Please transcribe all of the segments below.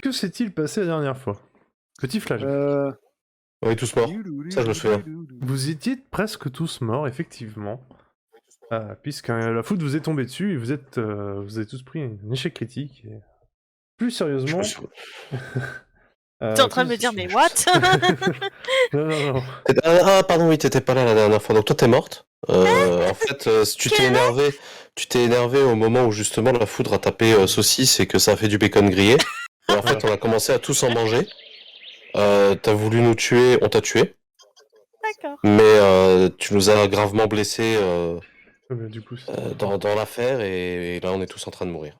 que s'est-il passé la dernière fois? Petit flash. On est tous morts. Ça, je me souviens. Vous étiez presque tous morts, effectivement. Puisque la foudre vous est tombée dessus et vous avez tous pris un échec critique. Et... Plus Je sérieusement... me souviens. T'es en train de me dire, mais what? Non. Ah, pardon, oui, t'étais pas là la dernière fois. Donc toi, t'es morte. En fait, tu t'es énervé au moment où justement la foudre a tapé saucisse et que ça a fait du bacon grillé. Et en fait, on a commencé à tous en manger. T'as voulu nous tuer, on t'a tué. D'accord. Mais tu nous as gravement blessés Du coup, dans l'affaire et là, on est tous en train de mourir.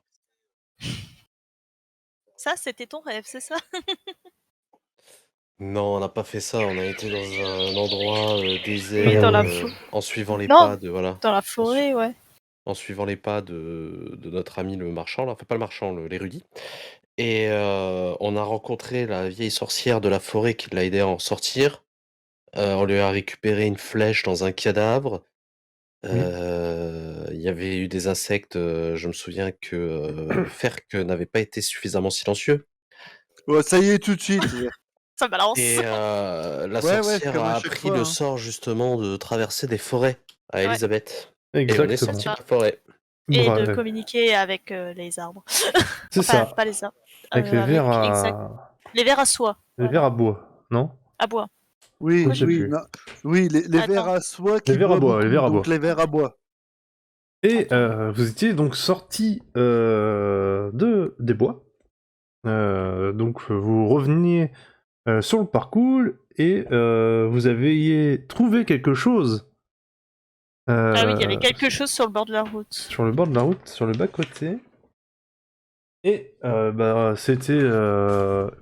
Ça, c'était ton rêve, c'est ça? Non, on n'a pas fait ça. On a été dans un endroit désert Oui, dans la en suivant les Non, pas de voilà. dans la forêt, ouais. En suivant les pas de notre ami le marchand, là, enfin pas le marchand, l'érudit. Et on a rencontré la vieille sorcière de la forêt qui l'a aidé à en sortir. On lui a récupéré une flèche dans un cadavre. Il y avait eu des insectes, je me souviens que Ferk n'avait pas été suffisamment silencieux. Ouais, ça y est, tout de suite. Ça balance. Et la Ouais, sorcière comme à a chaque appris fois, le hein. sort justement de traverser des forêts à Ouais. Elisabeth. Et on est Exactement. sorti de la forêt. Et Bref. de communiquer avec les arbres. C'est Enfin, ça. pas les arbres. Avec les vers Les vers à soie. Les vers à bois, non? À bois. Oui, Je sais oui, plus. non. Oui, les vers à soie qui Les vers à bois, boivent les vers à beaucoup, donc bois. les vers à bois. Et vous étiez donc sortis des bois. Donc vous reveniez sur le parcours et vous avez trouvé quelque chose. Ah oui, il y avait quelque chose sur le bord de la route. Sur le bord de la route, sur le bas-côté. Et c'était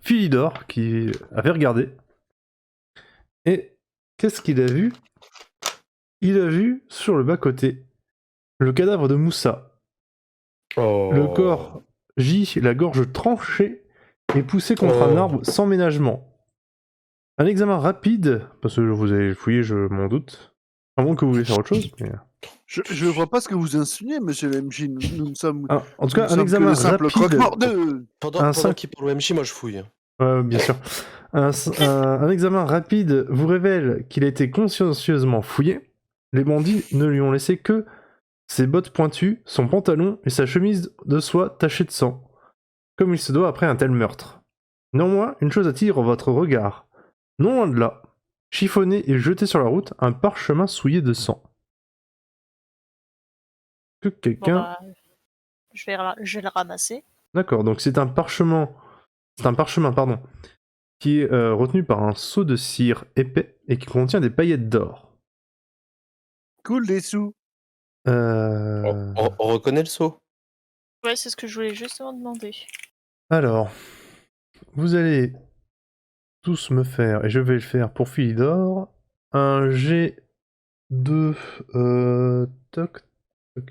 Philidor qui avait regardé. Et qu'est-ce qu'il a vu? Il a vu sur le bas-côté le cadavre de Moussa. Oh. Le corps gît, la gorge tranchée et poussé contre un arbre sans ménagement. Un examen rapide, parce que vous avez fouillé, je m'en doute. À moins que vous voulez faire autre chose. Mais... Je vois pas ce que vous insinuez, monsieur le MJ. Nous sommes. en tout cas, un examen simple rapide. Pendant qu'il parle au MJ, moi je fouille. Bien sûr. Un examen rapide vous révèle qu'il a été consciencieusement fouillé. Les bandits ne lui ont laissé que ses bottes pointues, son pantalon et sa chemise de soie tachée de sang, comme il se doit après un tel meurtre. Néanmoins, une chose attire votre regard. Non loin de là, chiffonné et jeté sur la route, un parchemin souillé de sang. Que quelqu'un... je vais le ramasser. D'accord, donc c'est un parchemin, pardon, qui est retenu par un seau de cire épais et qui contient des paillettes d'or. Cool des sous. On reconnaît le seau? Ouais, c'est ce que je voulais justement demander. Alors, vous allez tous me faire, et je vais le faire pour Philidor, un jet de... toc.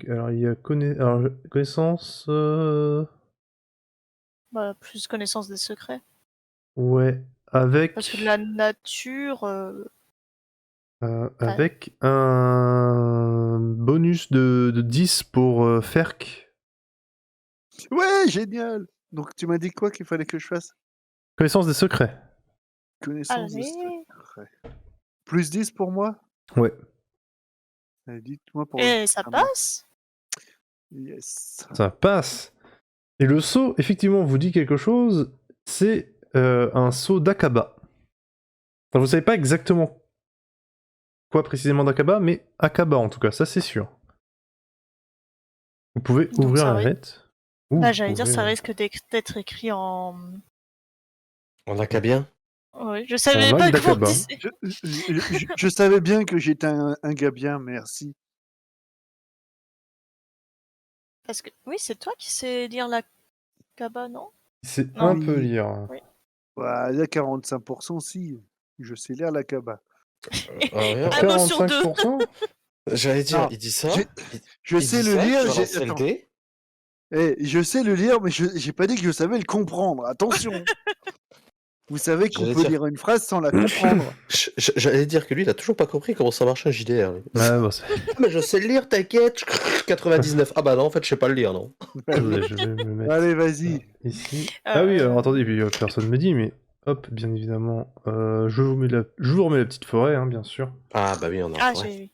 Alors, il y a connaissance... plus connaissance des secrets. Ouais, avec... Parce que de la nature... avec un bonus de 10 pour Ferk. Ouais, génial. Donc tu m'as dit quoi qu'il fallait que je fasse? Connaissance des secrets. Connaissance des secrets. Plus 10 pour moi? Ouais. Dites-moi pour... Et ça passe? Yes. Ça passe. Et le seau, effectivement, vous dit quelque chose. C'est un seau d'Akaba. Enfin, vous savez pas exactement quoi précisément d'Akaba, mais Akaba en tout cas, ça c'est sûr. Vous pouvez ouvrir la lettre. J'allais dire, ça risque d'être écrit en... En acabien? Oui, je savais pas comment disait. Je savais bien que j'étais un gars bien, merci. Parce que oui, c'est toi qui sais lire la Kaba, non? C'est un peu lire. Oui. Bah, il y a 45% si. Je sais lire la Kaba. 45%? J'allais dire, non, il dit ça. Je sais le lire. Je je sais le lire, mais j'ai pas dit que je savais le comprendre. Attention. Vous savez qu'on J'allais peut dire- lire une phrase sans la comprendre. J'allais dire que lui, il a toujours pas compris comment ça marche un JDR. lui. Ouais, bon, c'est- Ah, mais je sais le lire, t'inquiète. 99. Ah bah non, en fait, je sais pas le lire, non. Attendez, je vais me mettre Allez, vas-y. ici. Ah oui, alors attendez, puis personne me dit, mais hop, bien évidemment, je vous remets la petite forêt, hein, bien sûr. Ah bah oui, on a Ah, un forêt. j'ai.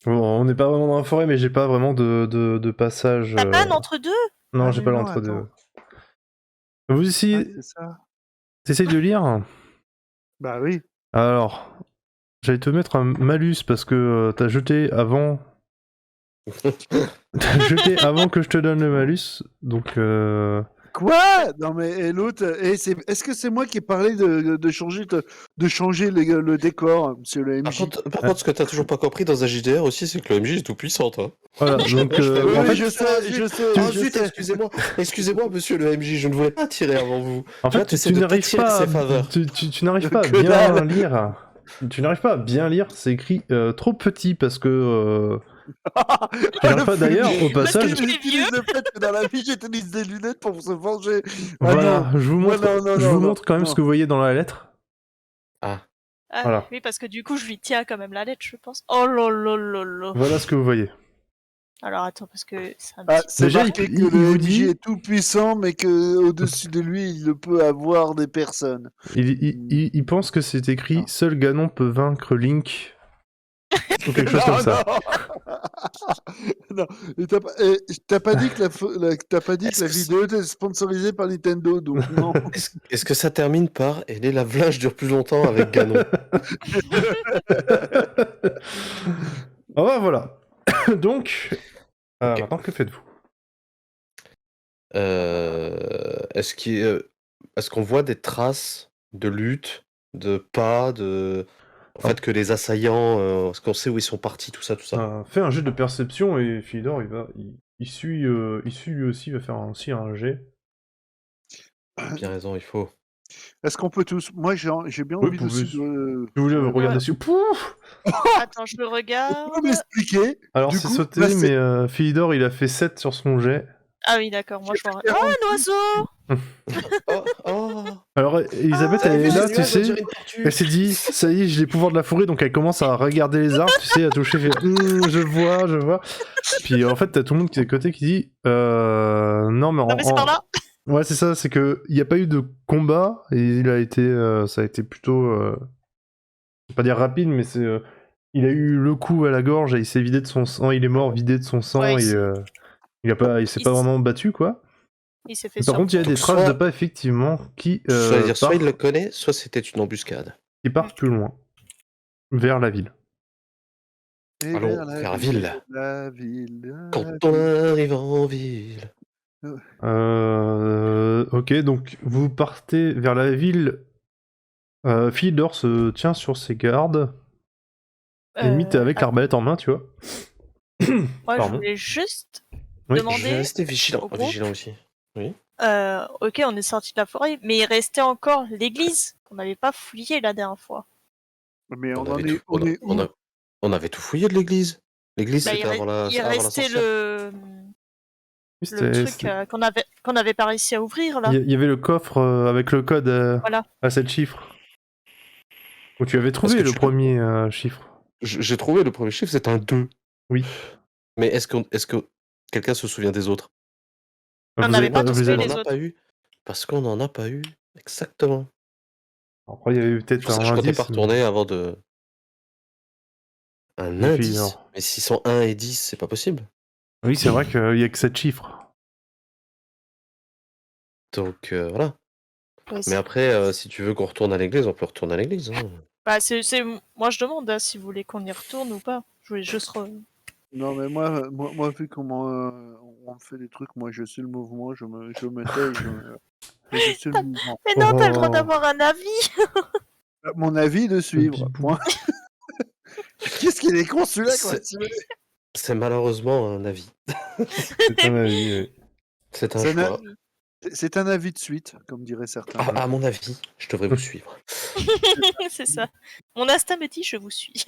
Bon, on n'est pas vraiment dans la forêt, mais j'ai pas vraiment de passage. T'as pas un entre-deux? Non, Ah, j'ai mais pas non, l'entre-deux. attends. Vous Ah, ici, c'est ça. t'essayes de lire? Bah oui. Alors, j'allais te mettre un malus parce que t'as jeté avant. T'as jeté avant que je te donne le malus, donc. Quoi? Non mais et l'autre, est-ce que c'est moi qui ai parlé de changer le décor, monsieur le Par MJ? contre, ce que t'as toujours pas compris dans un JDR aussi, c'est que le MJ est tout puissant, toi. Voilà, donc Je fais, oui, en oui, fait, je sais, Ah je zut, sais. excusez-moi, monsieur le MJ, je ne voulais pas tirer avant vous. en fait, Là, t'essaies de t'attirer ses faveurs. tu n'arrives pas à Que bien dalle. lire. Tu n'arrives pas à bien lire, c'est écrit trop petit parce que. Tu n'arrives pas d'ailleurs au passage. J'utilise le fait que dans la vie j'utilise des lunettes pour se venger. Voilà, Ah non. je vous Moi, montre, non, je non, vous non, montre quand même non. ce que vous voyez dans la lettre. Ah, Ah, Voilà. oui, parce que du coup, je lui tiens quand même la lettre, je pense. Oh là là là là. Voilà ce que vous voyez. Alors attends, parce que c'est un Ah, petit. c'est Déjà, marqué il que vous le MJ dit- est tout puissant, mais que au-dessus de lui, il ne peut avoir des personnes. Il pense que c'est écrit Non. seul Ganon peut vaincre Link. Ou quelque chose comme ça. Non, et t'as pas dit que t'as pas dit Est-ce que la que vidéo était sponsorisée par Nintendo, donc non. est-ce que ça termine par et les lave-linges durent plus longtemps avec Ganon? Ah bah, voilà. Donc, Ok. maintenant que faites-vous? Est-ce qu'on voit des traces de lutte, de pas, en fait, que les assaillants, est-ce qu'on sait où ils sont partis, tout ça, tout ça? Fais un jet de perception et Philidor il suit lui aussi, il va faire aussi un jet. T'as bien raison, il faut. Est-ce qu'on peut tous... Moi, j'ai bien Oui, envie vous de... pouvez- Si vous voulez regarder dessus. Pouf. Attends, je le regarde. Tu peux m'expliquer? Alors Du c'est coup, sauté, là, c'est- mais Philidor il a fait 7 sur son jet. Ah oui, d'accord, moi je vois. J'ai Oh, un oiseau! Oh, oh! Alors Elisabeth Ah, elle est T'as là, vu tu ce nuage, on sais. dirait une tortue. Elle s'est dit, ça y est, j'ai les pouvoirs de la forêt, donc elle commence à regarder les arbres, tu sais, à toucher, fait, je vois, je vois. Puis en fait, t'as tout le monde qui est à côté qui dit, non, mais Non, mais c'est par là! Ouais, c'est ça, c'est que il n'y a pas eu de combat, et il a été, ça a été plutôt, je vais pas dire rapide, mais c'est, il a eu le coup à la gorge, et il s'est vidé de son sang, il est mort vidé de son sang, Ouais, et il s'est pas vraiment battu, quoi. Il s'est fait Par contre, il y a surprendre. des Donc, traces de soit- pas, effectivement, Soit il partent, le connaît, soit c'était une embuscade. qui partent plus loin, vers la ville. Et Allons vers la ville. La ville. Quand on arrive en ville. Ok, donc vous partez vers la ville. Philidor se tient sur ses gardes. Limite avec l'arbalète en main, tu vois. Moi, je Pardon. voulais juste Oui. Je vais demander. rester vigilant, au groupe. vigilant aussi. Ok, on est sorti de la forêt, mais il restait encore l'église qu'on n'avait pas fouillée la dernière fois. Mais on en avait est, tout, on est où? on avait tout fouillé de l'église. L'église, Bah, c'était avant la il avant la restait sorcière. le C'était- truc qu'on avait pas réussi à ouvrir là. Il y avait le coffre avec le code Voilà. à 7 chiffres. Où tu avais Parce trouvé que le tu peux- premier chiffre. J'ai trouvé le premier chiffre, c'est un 2. Oui. Mais est-ce que quelqu'un se souvient des autres? On Vous n'avait avez pas vous tous les fait avez- On les n'en a autres. pas eu. Parce qu'on n'en a pas eu. Exactement. Après, il y avait C'est peut-être pour ça un que je comptais indice. pas retourner avant de. Un Les filles, indice. alors. Mais s'ils sont 1 et 10, c'est pas possible. Oui, c'est vrai qu'il y a que 7 chiffres. Donc voilà. Ouais, Mais après, si tu veux qu'on retourne à l'église, on peut retourner à l'église. Hein. Bah, moi je demande hein, si vous voulez qu'on y retourne ou pas. Je voulais juste. Non, mais moi, vu comment on fait des trucs, moi, je suis le mouvement, je me tais, je suis le mouvement. Mais non, t'as le droit Oh. d'avoir un avis. Mon avis de suivre. bibou. Point. Qu'est-ce qu'il est con celui-là quoi. C'est malheureusement un avis. C'est un avis. Oui. C'est un C'est un choix. C'est un avis de suite, comme diraient certains. À mon avis, je devrais vous suivre. C'est ça. Mon instinct me dit je vous suis.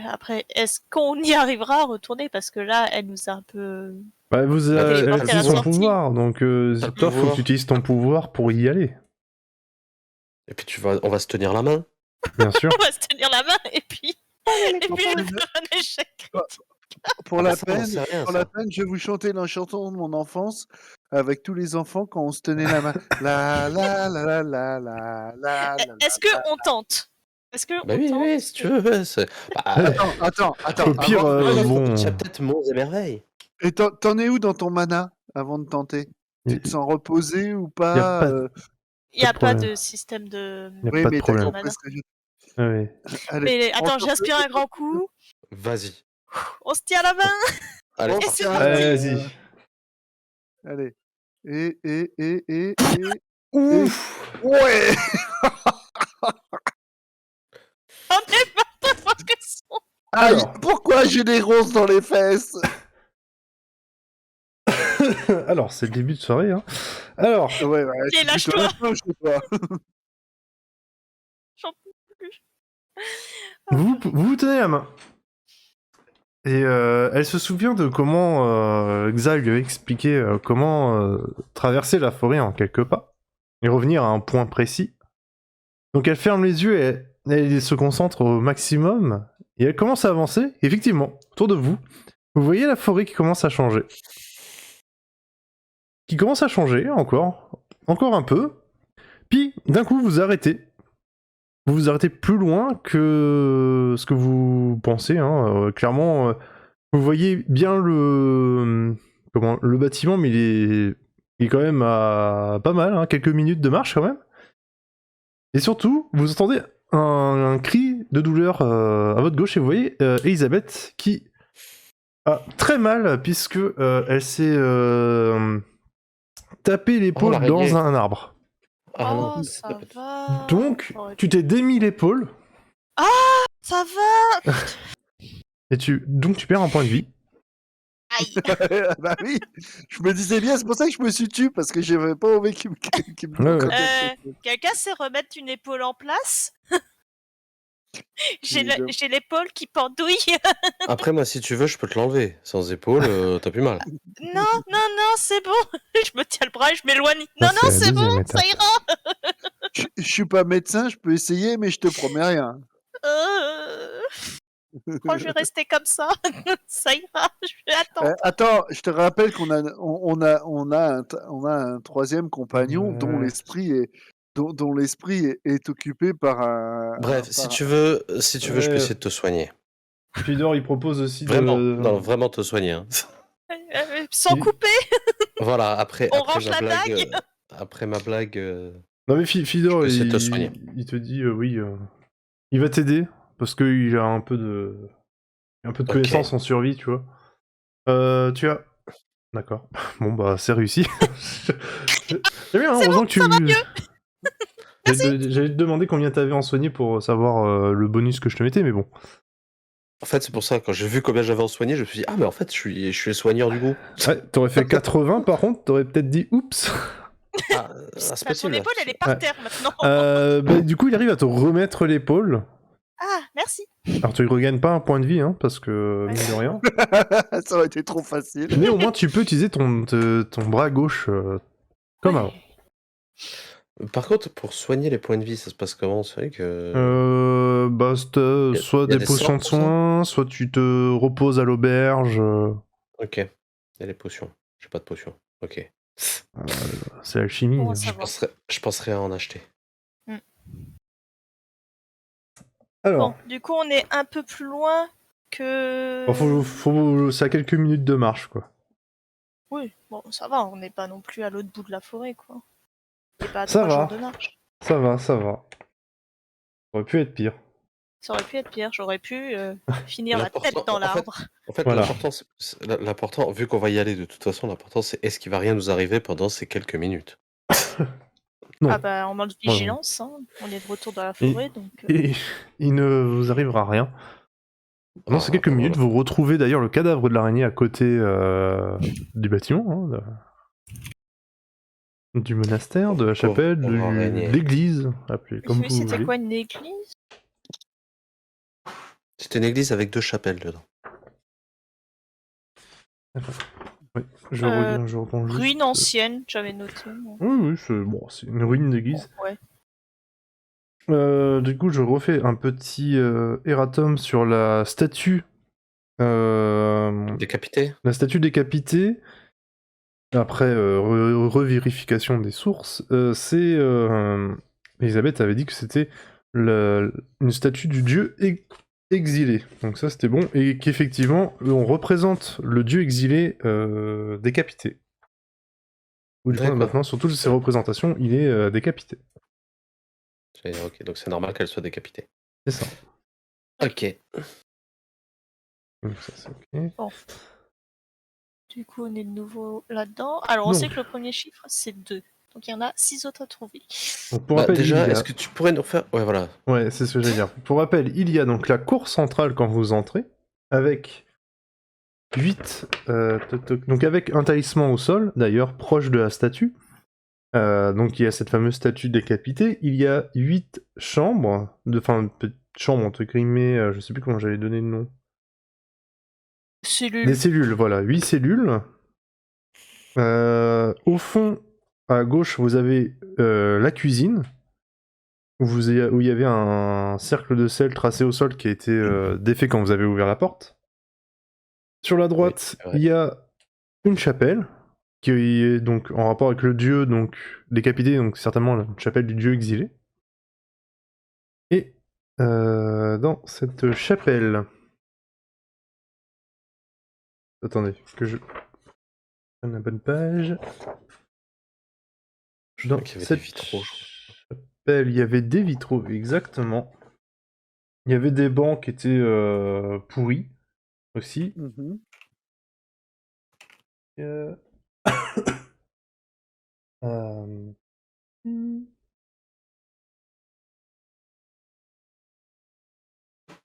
Après, est-ce qu'on y arrivera à retourner? Parce que là, elle nous a un peu Bah, elle téléporté à la utilise son sortie. pouvoir, donc T'as le toi, faut que pouvoir. tu utilises ton pouvoir pour y aller. Et puis on va se tenir la main. Bien sûr. On va se tenir la main et puis je vais faire un échec. Pour Ah bah la ça, on peine, sait rien, pour ça. la peine, je vais vous chanter la chanson de mon enfance avec tous les enfants quand on se tenait la main. La la la la la la la la. Est-ce que on tente? Est-ce que Bah on oui, tente? oui, si tu veux. Ouais, bah, Attends. Au pire, avant- bon, tu as peut-être monts et merveilles. Et t'en es où dans ton mana avant de tenter? Tu te sens reposé ou y a pas? pas, Il n'y a de pas problème. de système de Y a Oui, pas de mais t'as problème. compris ce que je... Ouais. Allez, Mais on attends, tente j'inspire un grand coup. Vas-y. On se tient la main. Allez, On Et se c'est tient la parti. main. Vas-y. Allez. Et... Ouf. Ouais. On est pas de progression. Aïe, Alors. pourquoi j'ai des ronces dans les fesses? Alors, c'est le début de soirée, hein. Alors, Ouais, Allez, c'est plutôt lâche-toi. la fin, je sais pas. J'en peux plus. vous tenez la main. Et elle se souvient de comment Xa lui avait expliqué comment traverser la forêt en quelques pas et revenir à un point précis. Donc elle ferme les yeux et elle se concentre au maximum et elle commence à avancer. Effectivement, autour de vous, vous voyez la forêt qui commence à changer. Qui commence à changer encore un peu. Puis d'un coup vous arrêtez. Vous vous arrêtez plus loin que ce que vous pensez. Hein. Clairement, vous voyez bien le bâtiment, mais il est quand même à pas mal, hein, quelques minutes de marche quand même. Et surtout, vous entendez un cri de douleur à votre gauche et vous voyez Elisabeth qui a très mal puisque elle s'est tapé l'épaule l'araignée. dans un arbre. Ah non. Oh, ça va. Donc, tu t'es démis l'épaule Ça va. et tu perds un point de vie. Aïe. Bah oui, je me disais bien, c'est pour ça que je me suis tué, parce que j'avais pas envie qu'il me Ouais, coupe ouais. Quelqu'un sait remettre une épaule en place? J'ai l'épaule qui pendouille. Après, moi, si tu veux, je peux te l'enlever. Sans épaule, t'as plus mal. Non, c'est bon. Je me tiens le bras et je m'éloigne. Ça, Non, c'est la c'est bon, deuxième étape. ça ira. Je suis pas médecin, je peux essayer, mais je te promets rien. Je vais rester comme ça. Ça ira. Je vais attendre. Attends, je te rappelle qu'on a un troisième compagnon dont Ouais. l'esprit est occupé par un. Bref, si tu veux, je peux essayer de te soigner. Fidor, il propose aussi Vraiment, de... non, vraiment te soigner. Hein. Sans couper. Voilà, après range ma la blague. dague. Après ma blague. Non mais Fidor, Je peux essayer de te soigner. il te dit oui, il va t'aider parce qu'il a un peu de connaissances en survie, tu vois. Tu as... D'accord. Bon bah c'est réussi. C'est bien, heureusement que tu... ça va mieux. J'allais te demander combien t'avais en soigné pour savoir le bonus que je te mettais, mais bon. En fait, c'est pour ça, quand j'ai vu combien j'avais en soigné, je me suis dit, ah, mais en fait, je suis le soigneur du groupe. Ouais, t'aurais fait 80 par contre, t'aurais peut-être dit oups. Ah, c'est Ton possible. épaule, elle est par terre maintenant. Bah, du coup, il arrive à te remettre l'épaule. Ah, merci. Alors tu regagnes pas un point de vie, hein, parce que mine de rien. Ça aurait été trop facile. Mais au moins tu peux utiliser ton bras gauche comme avant. Par contre, pour soigner les points de vie, ça se passe comment? C'est vrai que. Bah, soit y a des des potions de sorts pour ça soins, soit tu te reposes à l'auberge. Ok. Il y a les potions. J'ai pas de potions. Ok. C'est l'alchimie. Bon à hein. savoir. Je penserais à en acheter. Alors, Bon, du coup, on est un peu plus loin que. c'est à quelques minutes de marche, quoi. Oui, bon, ça va, on n'est pas non plus à l'autre bout de la forêt, quoi. On n'est pas à Ça 3 va. jours de marche. Ça va. Ça aurait pu être pire. Ça aurait pu être pire, j'aurais pu finir la L'important- tête dans en fait- l'arbre. En fait, Voilà. l'important, vu qu'on va y aller de toute façon, l'important c'est est-ce qu'il va rien nous arriver pendant ces quelques minutes. Non. Ah bah, en mode vigilance, hein. On est de retour dans la forêt, donc... Et il ne vous arrivera rien. Dans ces quelques bah, minutes, voilà. vous retrouvez d'ailleurs le cadavre de l'araignée à côté du bâtiment, hein, du monastère, de la chapelle, pauvre araignée. de l'église, appelez comme Oui, vous c'était voulez. quoi, une église? C'était une église avec 2 chapelles dedans. Je Euh, regarde, je reprends juste. Ruine ancienne, j'avais noté. Oui, c'est bon, c'est une ruine d'église. Ouais. Du coup, je refais un petit erratum sur la statue. Décapité? La statue décapitée. Après revérification des sources, Elisabeth avait dit que c'était une statue du dieu exilé. Donc ça c'était bon, et qu'effectivement on représente le dieu exilé décapité. Ou du coup D'accord. maintenant sur toutes ces représentations il est décapité. Ok, donc c'est normal qu'elle soit décapitée. C'est ça. Ok. Donc ça c'est ok. Du coup, on est de nouveau là-dedans. Alors, on Donc. sait que le premier chiffre, c'est 2. Donc, il y en a 6 autres à trouver. Donc pour Bah, rappel, déjà, il y a... est-ce que tu pourrais nous refaire... Ouais, voilà. Ouais, c'est ce que j'allais dire. Pour rappel, il y a donc la cour centrale quand vous entrez, avec 8... donc avec un talisman au sol, d'ailleurs, proche de la statue. Donc il y a cette fameuse statue décapitée. Il y a 8 chambres, enfin, petites chambres entre guillemets, je sais plus comment j'allais donner le nom. Cellule. Des cellules, voilà, 8 cellules. Au fond, à gauche, vous avez la cuisine, où il y avait un cercle de sel tracé au sol qui a été défait quand vous avez ouvert la porte. Sur la droite, Oui, ouais. il y a une chapelle, qui est donc en rapport avec le dieu donc décapité, donc certainement la chapelle du dieu exilé. Et dans cette chapelle... Attendez, que je prenne la bonne page. Je Dans crois qu'il y avait cette des vitraux, je crois. chapelle, il y avait des vitraux, exactement. Il y avait des bancs qui étaient pourris aussi. Mhm. Euh,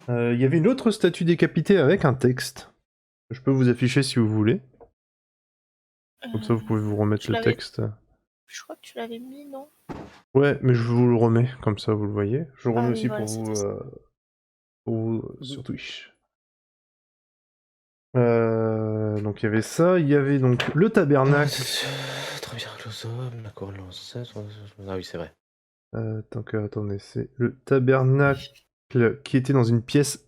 euh, il y avait une autre statue décapitée avec un texte. Je peux vous afficher si vous voulez. Comme ça, vous pouvez vous remettre tu le l'avais- texte. Je crois que tu l'avais mis, non? Ouais, mais je vous le remets, comme ça vous le voyez. Je le remets Ah oui, aussi voilà, c'était ça. pour vous, Mhm. sur Twitch. Donc il y avait ça, il y avait donc le tabernacle. Très bien, l'ozone, la couronne Ah oui, c'est vrai. Attendez, c'est le tabernacle qui était dans une pièce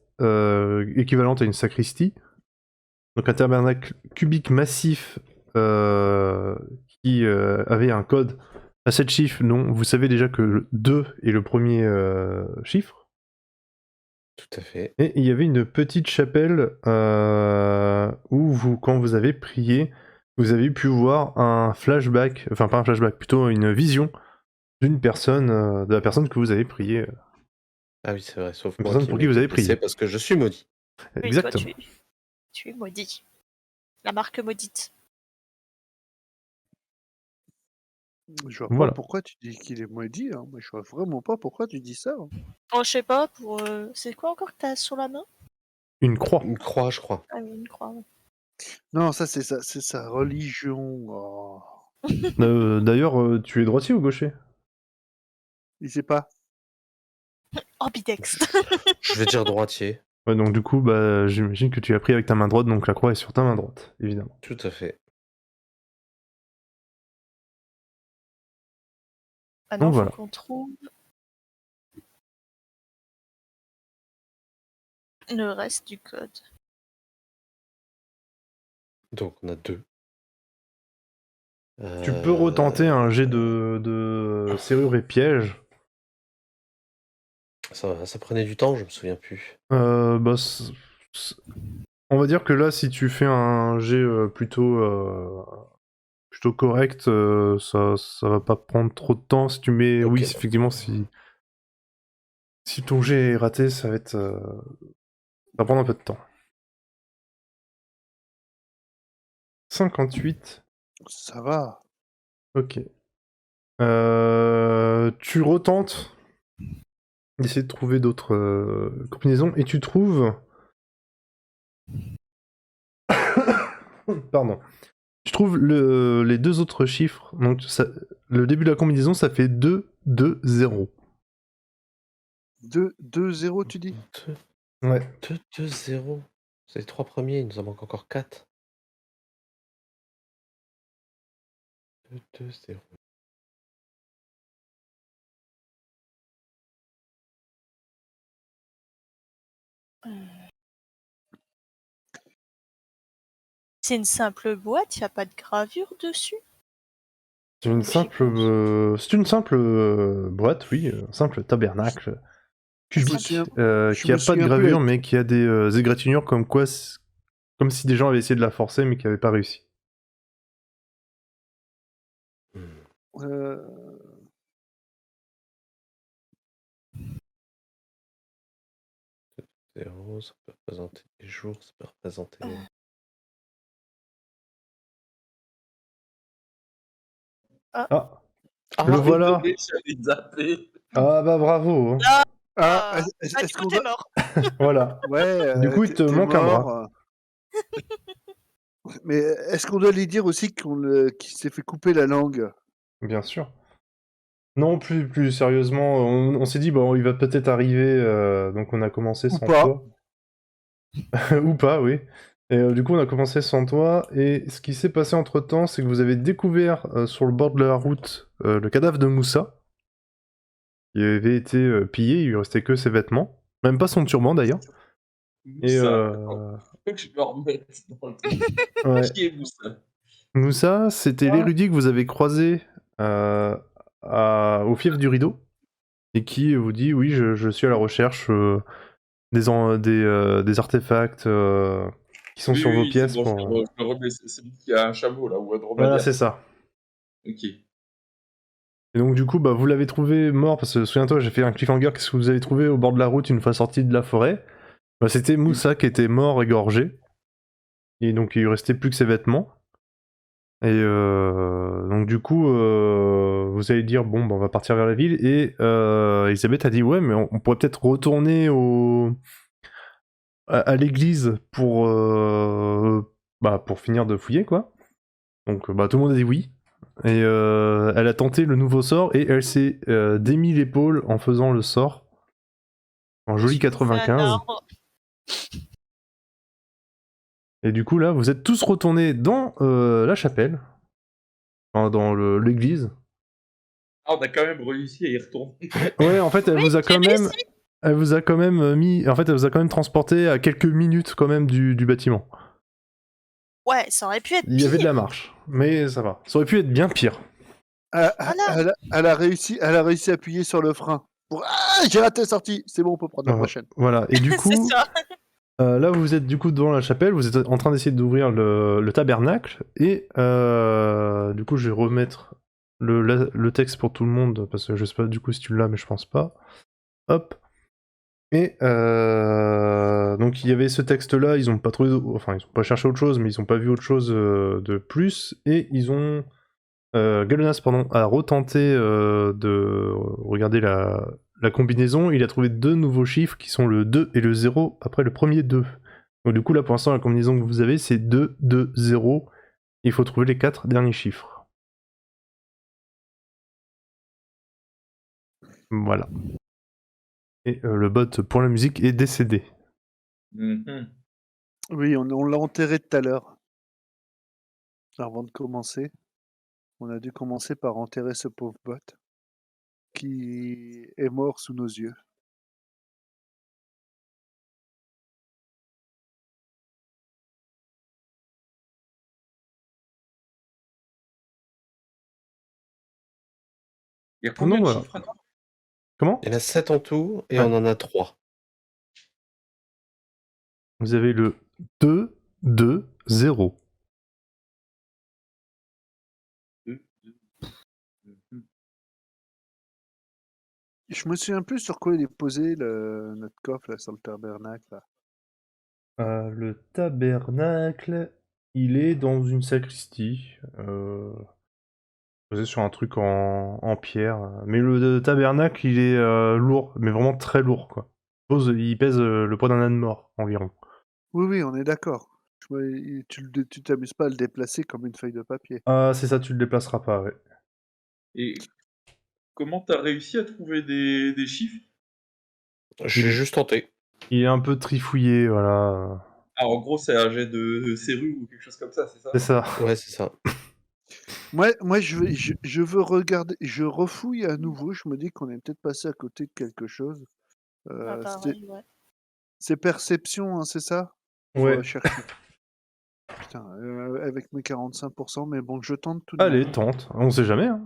équivalente à une sacristie. Donc un tabernacle cubique massif qui avait un code à 7 chiffres. Non, vous savez déjà que le 2 est le premier chiffre. Tout à fait. Et il y avait une petite chapelle où quand vous avez prié, vous avez pu voir un flashback, enfin pas un flashback, plutôt une vision d'une personne, de la personne que vous avez prié. Ah oui, c'est vrai, sauf Une moi personne qui pour m'ai qui vous été avez blessé prié. parce que je suis maudit. Oui, toi, Exactement. tu es maudit. La marque maudite. Je vois Voilà. pas pourquoi tu dis qu'il est maudit. Hein. Moi, je vois vraiment pas pourquoi tu dis ça. Hein. Oh, je sais pas, pour... c'est quoi encore que t'as sur la main? Une croix. Une croix, je crois. Ah oui, une croix. Ouais. Non, ça c'est sa religion. Oh. D'ailleurs, tu es droitier ou gaucher? Il sait pas. Ambidex. Je vais dire droitier. Ouais, donc du coup, bah, j'imagine que tu as pris avec ta main droite, donc la croix est sur ta main droite, évidemment. Tout à fait. Maintenant, Donc faut voilà. qu'on trouve le reste du code. Donc on a 2. Tu peux retenter un jet de serrure et piège. Ça prenait du temps, je me souviens plus. Bah, on va dire que là, si tu fais un jet plutôt correct, ça va pas prendre trop de temps. Si tu mets, Ok. oui, effectivement, si ton jet est raté, ça va être, ça va prendre un peu de temps. 58. Ça va. Ok. Tu retentes d'essayer de trouver d'autres combinaisons et tu trouves. Pardon. Tu trouves les deux autres chiffres. Donc le début de la combinaison, ça fait 2, 2, 0. 2-0, tu dis? 2, Ouais. 2, 2, 0. C'est les 3 premiers, il nous en manque encore 4. 2-0. C'est une simple boîte, il n'y a pas de gravure dessus. C'est une J'y simple, pense. c'est une simple boîte, oui, un simple tabernacle Je me cubique souviens- qui a me pas de souviens plus gravure, avec- mais qui a des égratignures comme quoi, comme si des gens avaient essayé de la forcer, mais qui n'avaient pas réussi. Euh, 0, ça peut représenter des jours, ça peut représenter. Ah, Ah, le voilà. Désolé, j'allais zapper. Ah bah bravo. Hein. Ah, Du est-ce coup, qu'on t'es a... mort. Voilà. Ouais, Du coup, il te t'es manque un mort, bras. Mais est-ce qu'on doit lui dire aussi qu'il s'est fait couper la langue? Bien sûr. Non, plus sérieusement, on s'est dit, bon, il va peut-être arriver, donc on a commencé Ou sans pas. toi. Ou pas, oui. Et du coup, on a commencé sans toi, et ce qui s'est passé entre-temps, c'est que vous avez découvert sur le bord de la route le cadavre de Moussa, qui avait été pillé, il lui restait que ses vêtements, même pas son turban d'ailleurs. Et Moussa, attends, faut que je me remette dans le truc. ouais. Qui est Moussa? Moussa, c'était l'érudit que vous avez croisé au fief du rideau, et qui vous dit, oui, je suis à la recherche des artefacts qui sont sur vos Oui, c'est pièces. bon, Pour... je me remets. C'est lui qui a un chameau là, ou un Voilà, dromadaire. c'est ça. Ok. Et donc du coup, bah, vous l'avez trouvé mort, parce que souviens-toi, j'ai fait un cliffhanger, qu'est-ce que vous avez trouvé au bord de la route une fois sorti de la forêt? Bah, c'était Moussa qui était mort, égorgé. Et donc il lui restait plus que ses vêtements. Et donc du coup, vous allez dire, bon, bah, on va partir vers la ville. Et Elisabeth a dit, ouais, mais on pourrait peut-être retourner à l'église pour finir de fouiller, quoi. Donc bah, tout le monde a dit oui. Et elle a tenté le nouveau sort et elle s'est démis l'épaule en faisant le sort. En joli Je bouffais un 95. arbre. Et du coup là, vous êtes tous retournés dans la chapelle. Enfin, dans l'église. Ah, on a quand même réussi à y retourner. Ouais, en fait, elle Oui, vous a j'ai quand même... réussi. Elle vous a quand même mis... En fait, elle vous a quand même transporté à quelques minutes quand même du bâtiment. Ouais, ça aurait pu être Il y avait de pire. la marche. Mais ça va. Ça aurait pu être bien pire. Voilà. Elle a réussi à appuyer sur le frein. Ah, j'ai raté la sortie. C'est bon, on peut prendre la prochaine. Voilà. Et du C'est coup... ça. Là, vous êtes du coup devant la chapelle, vous êtes en train d'essayer d'ouvrir le tabernacle, et du coup, je vais remettre le texte pour tout le monde, parce que je sais pas du coup si tu l'as, mais je pense pas. Hop. Et donc, il y avait ce texte-là, ils ont pas trouvé, enfin, ils ont pas cherché autre chose, mais ils ont pas vu autre chose de plus, et ils ont. Galonas, pardon, a retenté de regarder la combinaison. Il a trouvé deux nouveaux chiffres qui sont le 2 et le 0 après le premier 2. Donc du coup là pour l'instant la combinaison que vous avez c'est 2, 2, 0. Il faut trouver les 4 derniers chiffres. Voilà. Et le bot pour la musique est décédé. Mhm. Oui, on l'a enterré tout à l'heure. Avant de commencer, on a dû commencer par enterrer ce pauvre bot qui est mort sous nos yeux. Il y a combien Non, de voilà. chiffres alors? Comment? Il y en a 7 en tout et Ouais. on en a 3. Vous avez le 2, 2, 0. Je me souviens plus sur quoi il est posé notre coffre là, sur le tabernacle. Là. Le tabernacle, il est dans une sacristie. Posé sur un truc en pierre. Mais le tabernacle, il est lourd, mais vraiment très lourd, quoi. Il pèse le poids d'un âne mort, environ. Oui, oui, on est d'accord. Tu t'amuses pas à le déplacer comme une feuille de papier. Ah, c'est ça, tu le déplaceras pas, ouais. Et comment t'as réussi à trouver des chiffres? J'ai juste tenté. Il est un peu trifouillé, voilà. Ah, en gros, c'est un jet de serrure ou quelque chose comme ça, c'est ça? C'est ça. Ouais, c'est ça. Moi je veux regarder, je refouille à nouveau, je me dis qu'on est peut-être passé à côté de quelque chose. Bah, pareil, ouais. C'est perception, hein, c'est ça? Faut Ouais. chercher. Putain, avec mes 45%, mais bon, je tente tout de Allez, même. tente. On sait jamais, hein.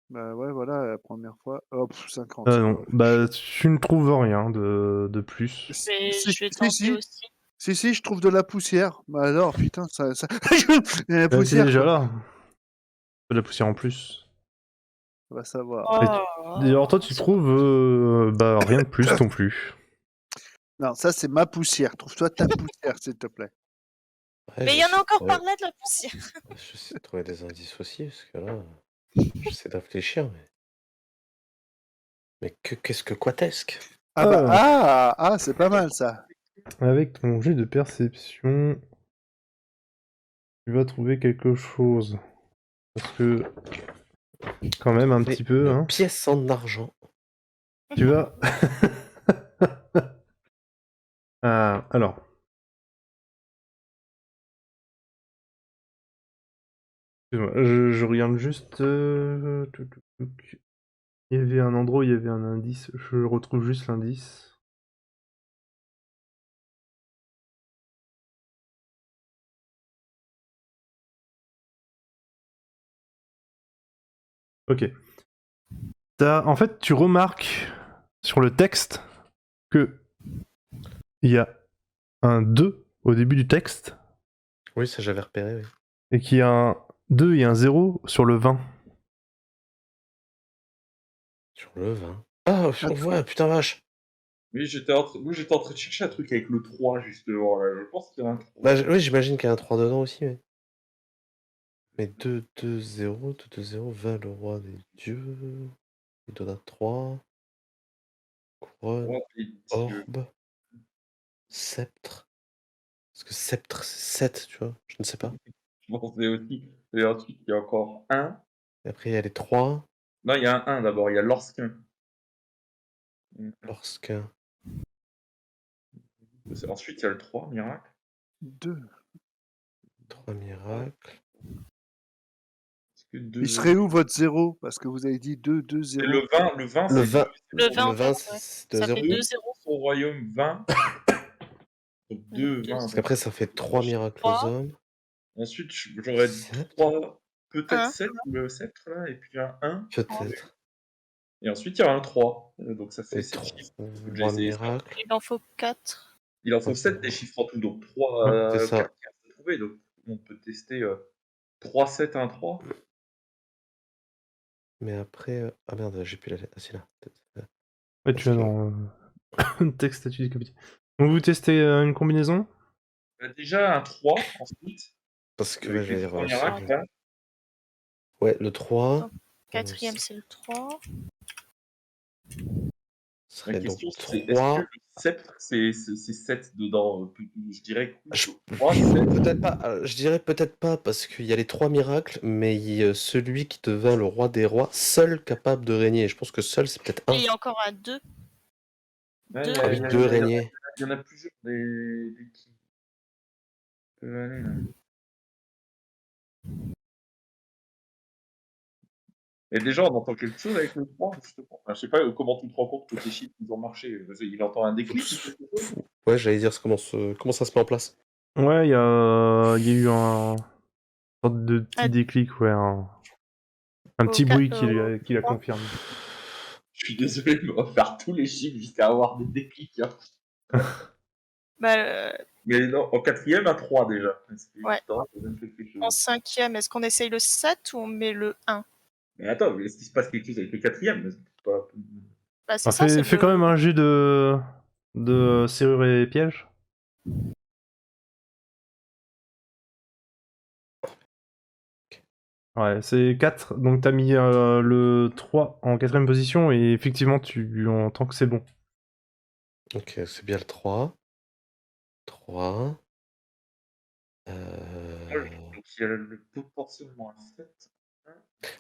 Bah ouais, voilà, la première fois. Oh, 50, Ah ça non, va. bah tu ne trouves rien de plus. Je vais tenter aussi. Si, je trouve de la poussière. Bah alors, putain, ça... Il y a la Bah, c'est poussière, déjà quoi. là. De la poussière en plus. On va savoir. Oh, Et alors toi, tu trouves bah, rien de plus non plus. Non, ça, c'est ma poussière. Trouve-toi ta poussière, s'il te plaît. Ouais, mais il y en a encore par là de la poussière. J'essaie de trouver des indices aussi, parce que là, j'essaie de réfléchir, mais qu'est-ce que quatesque? Ah bah, c'est pas mal, ça. Avec ton jet de perception, tu vas trouver quelque chose. Parce que, quand même, un petit peu, Une hein. pièce en argent. Tu vas... alors. Excuse-moi, je regarde juste... Il y avait un endroit où il y avait un indice. Je retrouve juste l'indice. Ok. En fait, tu remarques sur le texte que il y a un 2 au début du texte Oui, ça j'avais repéré, oui. et qu'il y a un 2 et un 0 sur le 20. Sur le 20. Ah, on voit, putain vache. Oui, j'étais en train de chercher un truc avec le 3, justement. Là. Je pense qu'il y a un 3. Bah, oui, j'imagine qu'il y a un 3 dedans aussi, mais 2-2-0, 2-2-0, 20 le roi des dieux. Il donne un 3. Couronne, Roi des dieux. orbe, sceptre. Est-ce que sceptre c'est 7, tu vois? Je ne sais pas. Je pensais aussi. Et ensuite, il y a encore un. Et après, il y a les 3. Non, il y a un 1 d'abord. Il y a lorsqu'un. Lorsqu'un. Ensuite, il y a le 3, miracle. 2. 3 miracles. Est-ce que 2, Il serait où votre 0? Parce que vous avez dit 2, 2, c'est 0. le 20. Le 20, Le c'est 20, Le 20, le 20 ouais. c'est Ça fait 2-0. 2-0. son royaume 20. Donc 2, 20. Parce qu'après, ça fait 3 miracles aux 3. hommes. Ensuite, j'aurais dit 3, peut-être Un. 7, le sceptre là, et puis un 1. Peut-être. Et ensuite, il y a un 3. Donc ça fait Et 7 chiffres. Faut que 3 j'essaie ça. miracles. Il en faut 4. Il en faut Ok. 7 des chiffres en tout, donc Ouais, 3, c'est ça. 4 à trouver. Donc on peut tester 3, 7, 1, 3. Mais après. Ah merde, j'ai plus la lettre. Ah, si là. Peut-être. Ouais, tu vas dans le texte statut du capitaine. Donc vous testez une combinaison? Déjà un 3 ensuite. Parce que Avec j'allais les dire. 3 miracles là. Ouais, le 3. Quatrième, c'est le 3. Serait La donc question c'est est-ce que 3. le sceptre c'est 7 dedans? Je dirais que Je- 3, 7. Peut-être pas, je dirais peut-être pas, parce qu'il y a les 3 miracles, mais il y a celui qui devint le roi des rois, seul capable de régner. Je pense que seul, c'est peut-être Et 1. il y a encore un 2. Ouais, Deux. Ah oui, 2 régner. il y en a plusieurs des qui peuvent aller là. Et déjà, on entend quelque chose avec le 3, justement. Enfin, je sais pas comment tu te rends compte que tes chiffres ils ont marché. Il entend un déclic ou quelque chose? Ouais, j'allais dire comment ça se met en place. Ouais, il y a eu un sorte de petit Ah. déclic, ouais, un Au petit ca- bruit au qui la 3. confirme. Je suis désolé, mais on va faire tous les chiffres jusqu'à avoir des déclics. Hein. Bah, Mais non, en quatrième, à 3 déjà. Ouais. Putain, ça donne quelque chose. en cinquième, est-ce qu'on essaye le 7 ou on met le 1? Mais attends, est-ce qu'il se passe quelque chose avec le quatrième? C'est pas- Bah, c'est Ah, ça, c'est fais le... quand même un jet de serrure et piège. Ouais, c'est 4, donc t'as mis le 3 en quatrième position et effectivement tu entends que c'est bon. Ok, c'est bien le 3. 3. Donc il y a le potentiellement un 7.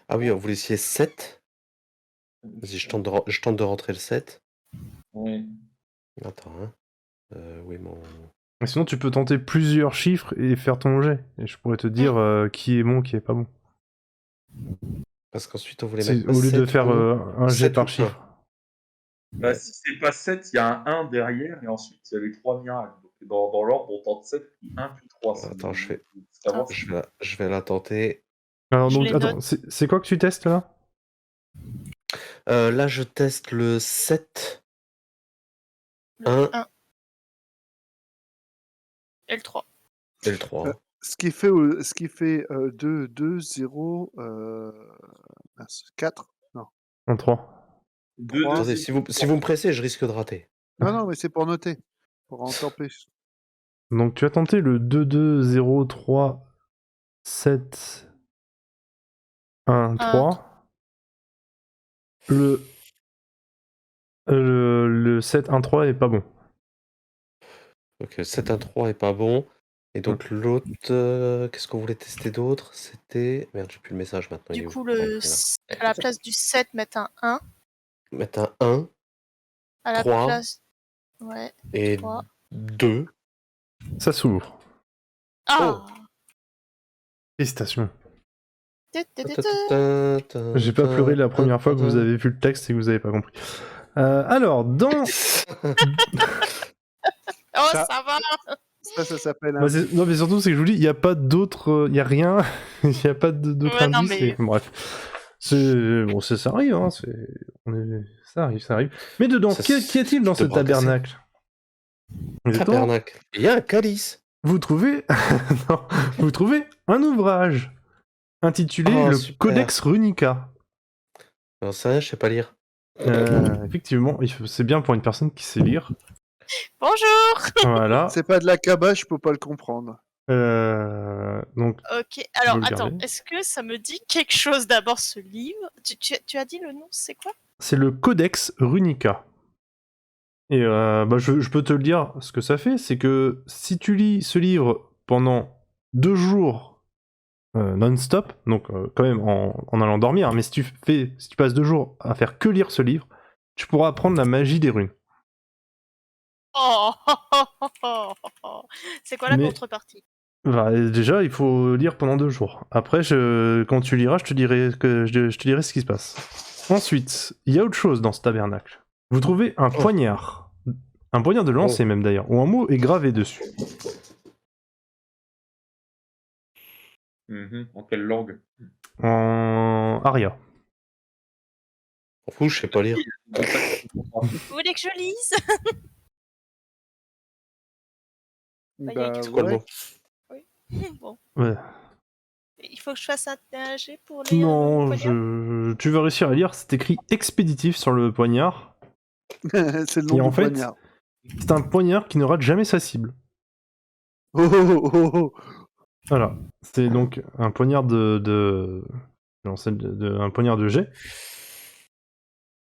Ah oui, on voulait essayer 7. Vas-y, je tente de rentrer le 7. Ouais. Attends, hein. Oui, mon... Et sinon tu peux tenter plusieurs chiffres et faire ton jet. Et je pourrais te dire qui est bon, qui est pas bon. Parce qu'ensuite, on voulait C'est mettre au lieu de 7 faire ou un jet 7 par ou chiffre. Bah, si c'est pas 7, il y a un 1 derrière, et ensuite il y a les 3 miracles. Donc, dans l'ordre, on tente 7, puis 1, puis 3. Attends, je vais Je la tenter. Alors, Je donc, les attends, note. c'est quoi que tu testes là? Là, je teste le 7, Le 1 1 et le 3. et le 3. Ce qui fait 2, 2, 0, 4. Non. En 3. 2, Trois. Attendez, si vous me pressez, je risque de rater. Non, mais c'est pour noter. Pour en taper. Donc, tu as tenté le 2, 2, 0, 3, 7, 1, 3. Le 7, 1, 3 est pas bon. Donc 7, 1, 3 est pas bon. Et donc l'autre, qu'est-ce qu'on voulait tester d'autre? C'était... Merde, j'ai plus le message maintenant. il Du est où? coup, Ah, il est là. à la place du 7, mettre un 1. Mettre un 1 À la 3. place. Ouais. Et 3. 2. Ça s'ouvre. Ah Félicitations. Ta-ta-ta-ta, J'ai pas pleuré la première fois que vous avez vu le texte et que vous avez pas compris. Alors, dans. Oh, Ça- ça va Ça s'appelle un. Bah, non, mais surtout, c'est que je vous dis, il n'y a pas d'autres. Il n'y a rien. Il n'y a pas d'autres Ouais, non, indices. mais- Bref. Bon, ça arrive, hein. Ça arrive. Mais dedans, Ça, qu'y a-t-il dans je te ce bras cassé. tabernacle? Dedans, Tabernacle. Il y a un calice. vous trouvez. Non, vous trouvez un ouvrage intitulé Oh, le super. Codex Runica. Non, ça, je sais pas lire. Effectivement, c'est bien pour une personne qui sait lire. Bonjour Voilà. C'est pas de la cabane, je peux pas le comprendre. Donc, Ok, alors veux le attends, garder est-ce que ça me dit quelque chose d'abord ce livre tu as dit le nom, c'est quoi? c'est le Codex Runica. Et bah, je peux te le dire, ce que ça fait, c'est que si tu lis ce livre pendant 2 jours non-stop, donc quand même en allant dormir, hein, mais si tu passes 2 jours à faire que lire ce livre, tu pourras apprendre la magie des runes. Oh C'est quoi la Mais- contrepartie? Bah, déjà, il faut lire pendant 2 jours. Après, quand tu liras, je te dirai ce qui se passe. Ensuite, il y a autre chose dans ce tabernacle. Vous trouvez un poignard. Un poignard de lancer même d'ailleurs, où un mot est gravé dessus. En quelle langue? En aria. Fou, je sais pas lire. Vous voulez que je lise? Bah, y a écrit C'est quoi le ouais. mot? Bon, Ouais. il faut que je fasse un jet pour lire le Non, poignard. tu vas réussir à lire, c'est écrit expéditif sur le poignard. C'est le nom Et en du fait, poignard. c'est un poignard qui ne rate jamais sa cible. Oh, oh, oh, oh. Voilà. C'est donc un poignard un poignard de jet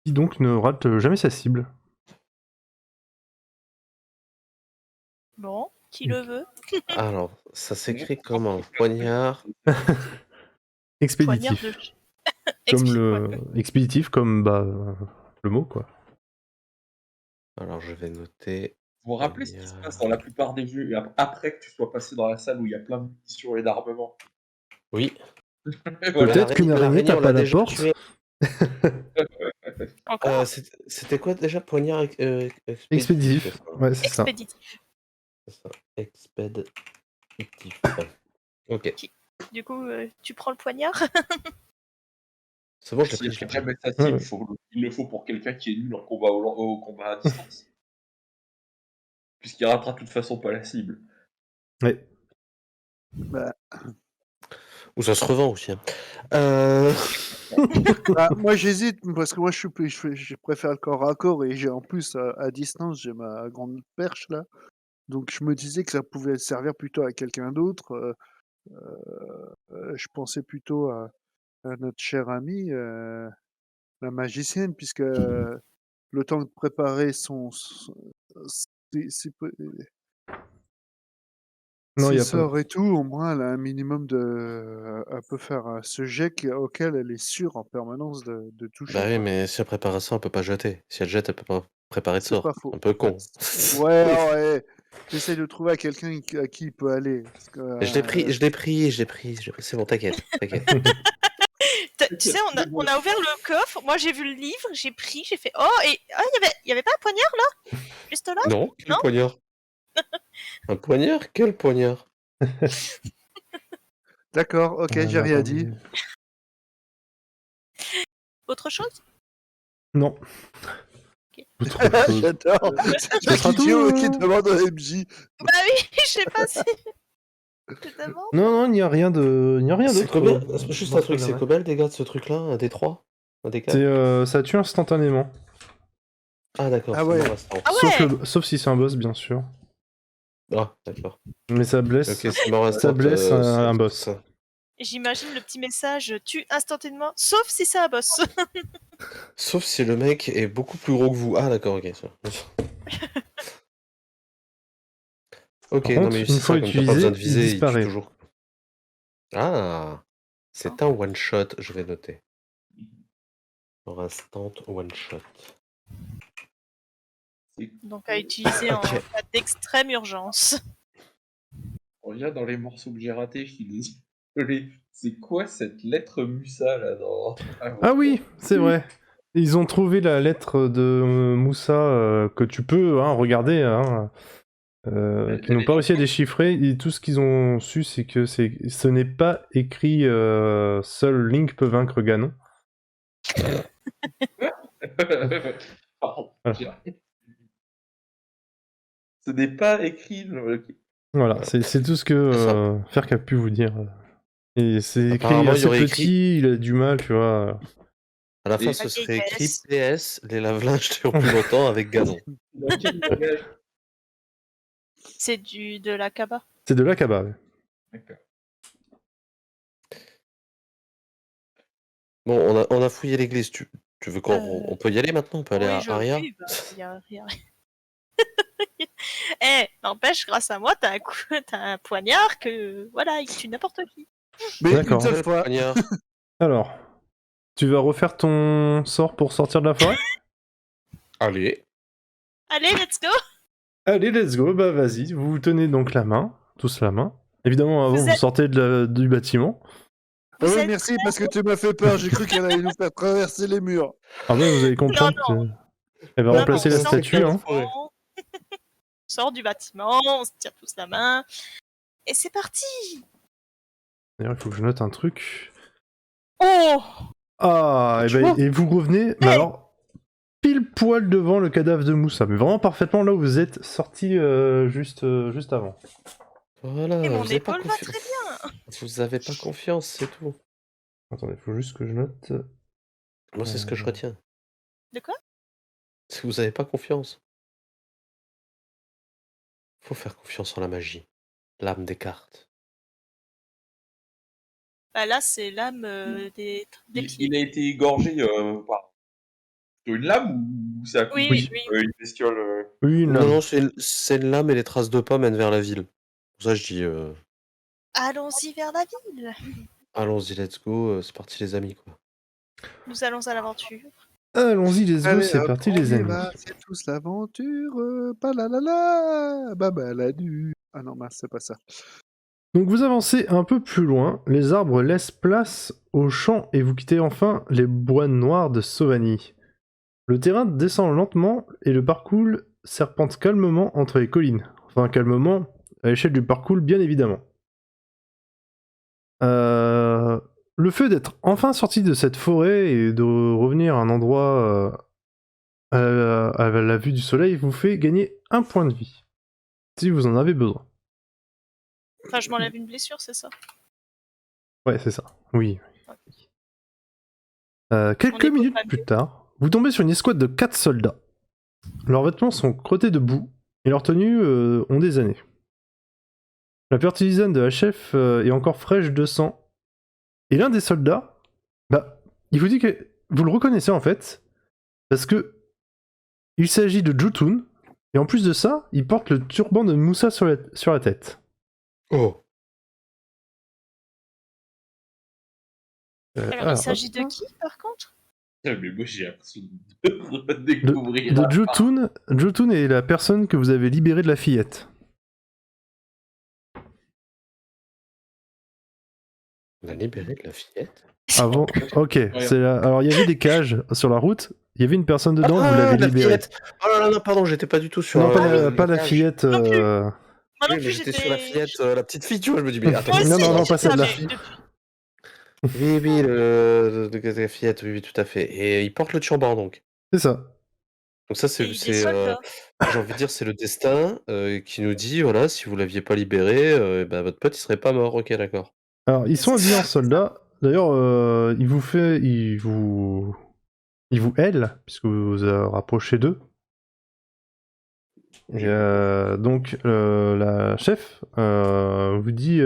qui donc ne rate jamais sa cible. Bon, qui le veut? Alors, ça s'écrit comme un poignard. Poignard Expéditif. de... Comme Explique-moi. expéditif comme le mot quoi. Alors, je vais noter. Vous vous rappelez ce qui se passe dans la plupart des jeux, et après que tu sois passé dans la salle où il y a plein de munitions et d'armements? Oui. Voilà. Peut-être qu'une araignée tape on l'a à la déjà porte. tué. Encore C'était quoi déjà poignard Expéditif. c'est ça. Ouais, c'est ça. expéditif. C'est ça. Expéditif. Ok. Du coup, tu prends le poignard? C'est bon, je l'ai S'il pris, je l'ai fait pris. mettre sa cible, il le faut pour quelqu'un qui est nul en combat au combat à distance. Puisqu'il ratera de toute façon pas la cible. Ouais. Ou ça se revend aussi. Hein. Moi j'hésite parce que moi je préfère le corps à corps et j'ai en plus à distance j'ai ma grande perche là, donc je me disais que ça pouvait servir plutôt à quelqu'un d'autre. Je pensais plutôt à notre chère amie la magicienne, puisque le temps de préparer ses Non, il y a sorts et tout, au moins elle a un minimum elle peut faire ce jet auquel elle est sûre en permanence de toucher. Bah oui, quoi. mais si elle prépare ça, elle peut pas jeter. Si elle jette, elle peut pas préparer de C'est sort. pas faux. Un peu con. Ouais. J'essaie de trouver à quelqu'un à qui il peut aller. Parce que, Je l'ai pris. C'est bon, t'inquiète. tu sais, on a ouvert le coffre, moi j'ai vu le livre, j'ai pris, j'ai fait oh, et il y avait pas un poignard là? Juste là? Non, quel Non poignard? Un poignard? Quel poignard? D'accord, ok, j'ai rien dit. Autre chose? Non. Ok. Autre chose. J'adore. C'est Ce sera Jack Idiot tout, qui demande au MJ. Bah oui, je sais pas si. Je demande. Non, il n'y a rien C'est d'autre. combien? Juste un truc, c'est combien le dégât de ce truc-là? Un des 3? Un des 4? Ça tue instantanément. Ah d'accord, Ah c'est ouais. bon, instant. Ah ouais. Sauf si c'est un boss, bien sûr. Ah, d'accord. Mais ça blesse. Ok, c'est mort instant. Ça blesse un boss. ça. J'imagine le petit message tue instantanément, sauf si c'est un boss. Sauf si le mec est beaucoup plus gros que vous. Ah d'accord, ok. Ça. Ok, Par non contre, mais une c'est fois ça, comme t'as pas utilisé, besoin de il viser, il tue disparaît. toujours. Ah, c'est un one shot, je vais noter. Pour instant one shot. Donc à utiliser en Ok. cas d'extrême urgence. Regarde dans les morceaux que j'ai ratés, je suis désolé. C'est quoi cette lettre Musa là dans... Ah oui, c'est vrai. Ils ont trouvé la lettre de Moussa que tu peux regarder, qui n'ont pas réussi à déchiffrer. Et tout ce qu'ils ont su, c'est que ce n'est pas écrit seul Link peut vaincre Ganon. Pardon, Voilà. j'ai raté. Ce n'est pas écrit. Ok. Voilà, c'est tout ce que Ferk a pu vous dire. Et c'est écrit Apparemment, il y assez aurait petit, il a du mal, tu vois. À la fin, Et- ce Ok, serait écrit yes. PS, les lave-linges durent plus longtemps avec Ganon. Dans quel langage? C'est de la Kaba. C'est de l'Akaba. Ouais. D'accord. Bon, on a fouillé l'église. Tu veux qu'on on peut y aller maintenant? On peut aller à Aria? Oui, bah, y a rien. N'empêche, grâce à moi, t'as un poignard que, voilà, il tue n'importe qui. Mais D'accord. une seule Quel fois. poignard? Alors, tu vas refaire ton sort pour sortir de la forêt? Allez. Allez, let's go. Allez, let's go, bah vas-y, vous vous tenez donc la main, tous la main. Évidemment, avant, Vous vous êtes- sortez du bâtiment. Ah Vous oui, êtes merci parce que tu m'as fait peur. J'ai cru qu'elle allait nous faire traverser les murs. Après, vous allez comprendre Non, qu'elle va Non, remplacer non, la sans statue. Hein. On sort du bâtiment, on se tire tous la main. Et c'est parti. D'ailleurs, il faut que je note un truc. Oh. Ah, et vous revenez, mais alors, pile poil devant le cadavre de Moussa, mais vraiment parfaitement là où vous êtes sorti juste avant. Voilà, Et mon vous avez pas épaule va confiance. très bien. Vous avez pas confiance, c'est tout. Attendez, il faut juste que je note. Moi, c'est ce que je retiens. De quoi? C'est que vous avez pas confiance. Faut faire confiance en la magie. L'âme des cartes. Bah là, c'est l'âme des pieds. Il a été égorgé par une lame ou c'est à coup Oui, de oui. une bestiole Oui, une Non, lame. non, c'est une lame et les traces de pas mènent vers la ville. Pour ça, je dis, Allons-y vers la ville. allons-y, let's go, c'est parti les amis, quoi. Nous allons à l'aventure. Allons-y, let's go, Allez, c'est hop, parti on les y amis. va, c'est tous l'aventure. Pas la la la. Baba la nu. Ah non, mince, c'est pas ça. Donc vous avancez un peu plus loin, les arbres laissent place aux champs et vous quittez enfin les bois noirs de Sauvigny. Le terrain descend lentement et le parcours serpente calmement entre les collines. Enfin calmement, à l'échelle du parcours bien évidemment. Le fait d'être enfin sorti de cette forêt et de revenir à un endroit à la vue du soleil vous fait gagner un point de vie, si vous en avez besoin. Enfin, je m'enlève une blessure, c'est ça. Ouais, c'est ça. Oui. On Quelques est minutes pas plus mieux. tard, vous tombez sur une escouade de 4 soldats. Leurs vêtements sont crottés de boue et leurs tenues ont des années. La partisane de la chef est encore fraîche de sang. Et l'un des soldats, il vous dit que vous le reconnaissez en fait, parce que il s'agit de Jotun, et en plus de ça, il porte le turban de Moussa sur la tête. Oh. Alors, il s'agit de qui, par contre? Ah, mais moi j'ai l'impression de découvrir. De Jotun. Jotun est la personne que vous avez libérée de la fillette. On a libéré de la fillette? Avant. Ok. Alors, il y avait des cages sur la route. Il y avait une personne dedans. Vous l'avez la libérée. fillette. Oh là là, pardon, j'étais pas du tout sur. Non, le pas la cage. fillette. Non plus. Moi Oui, non mais plus, j'étais sur la fillette, la petite fille, tu vois. Je me dis, mais attends. Moi Non, aussi, non, non, j'ai pas ça, celle-là. mais depuis. Oui, la fillette, oui, tout à fait. Et il porte le turban, donc. C'est ça. Donc ça, Et il est soldat. j'ai envie de dire, c'est le destin qui nous dit, voilà, si vous l'aviez pas libéré, ben, votre pote, il serait pas mort. Ok, d'accord. Alors, ils sont C'est habillés ça, en soldats. D'ailleurs, il vous aile, puisque vous vous rapprochez d'eux. Et donc, la chef vous dit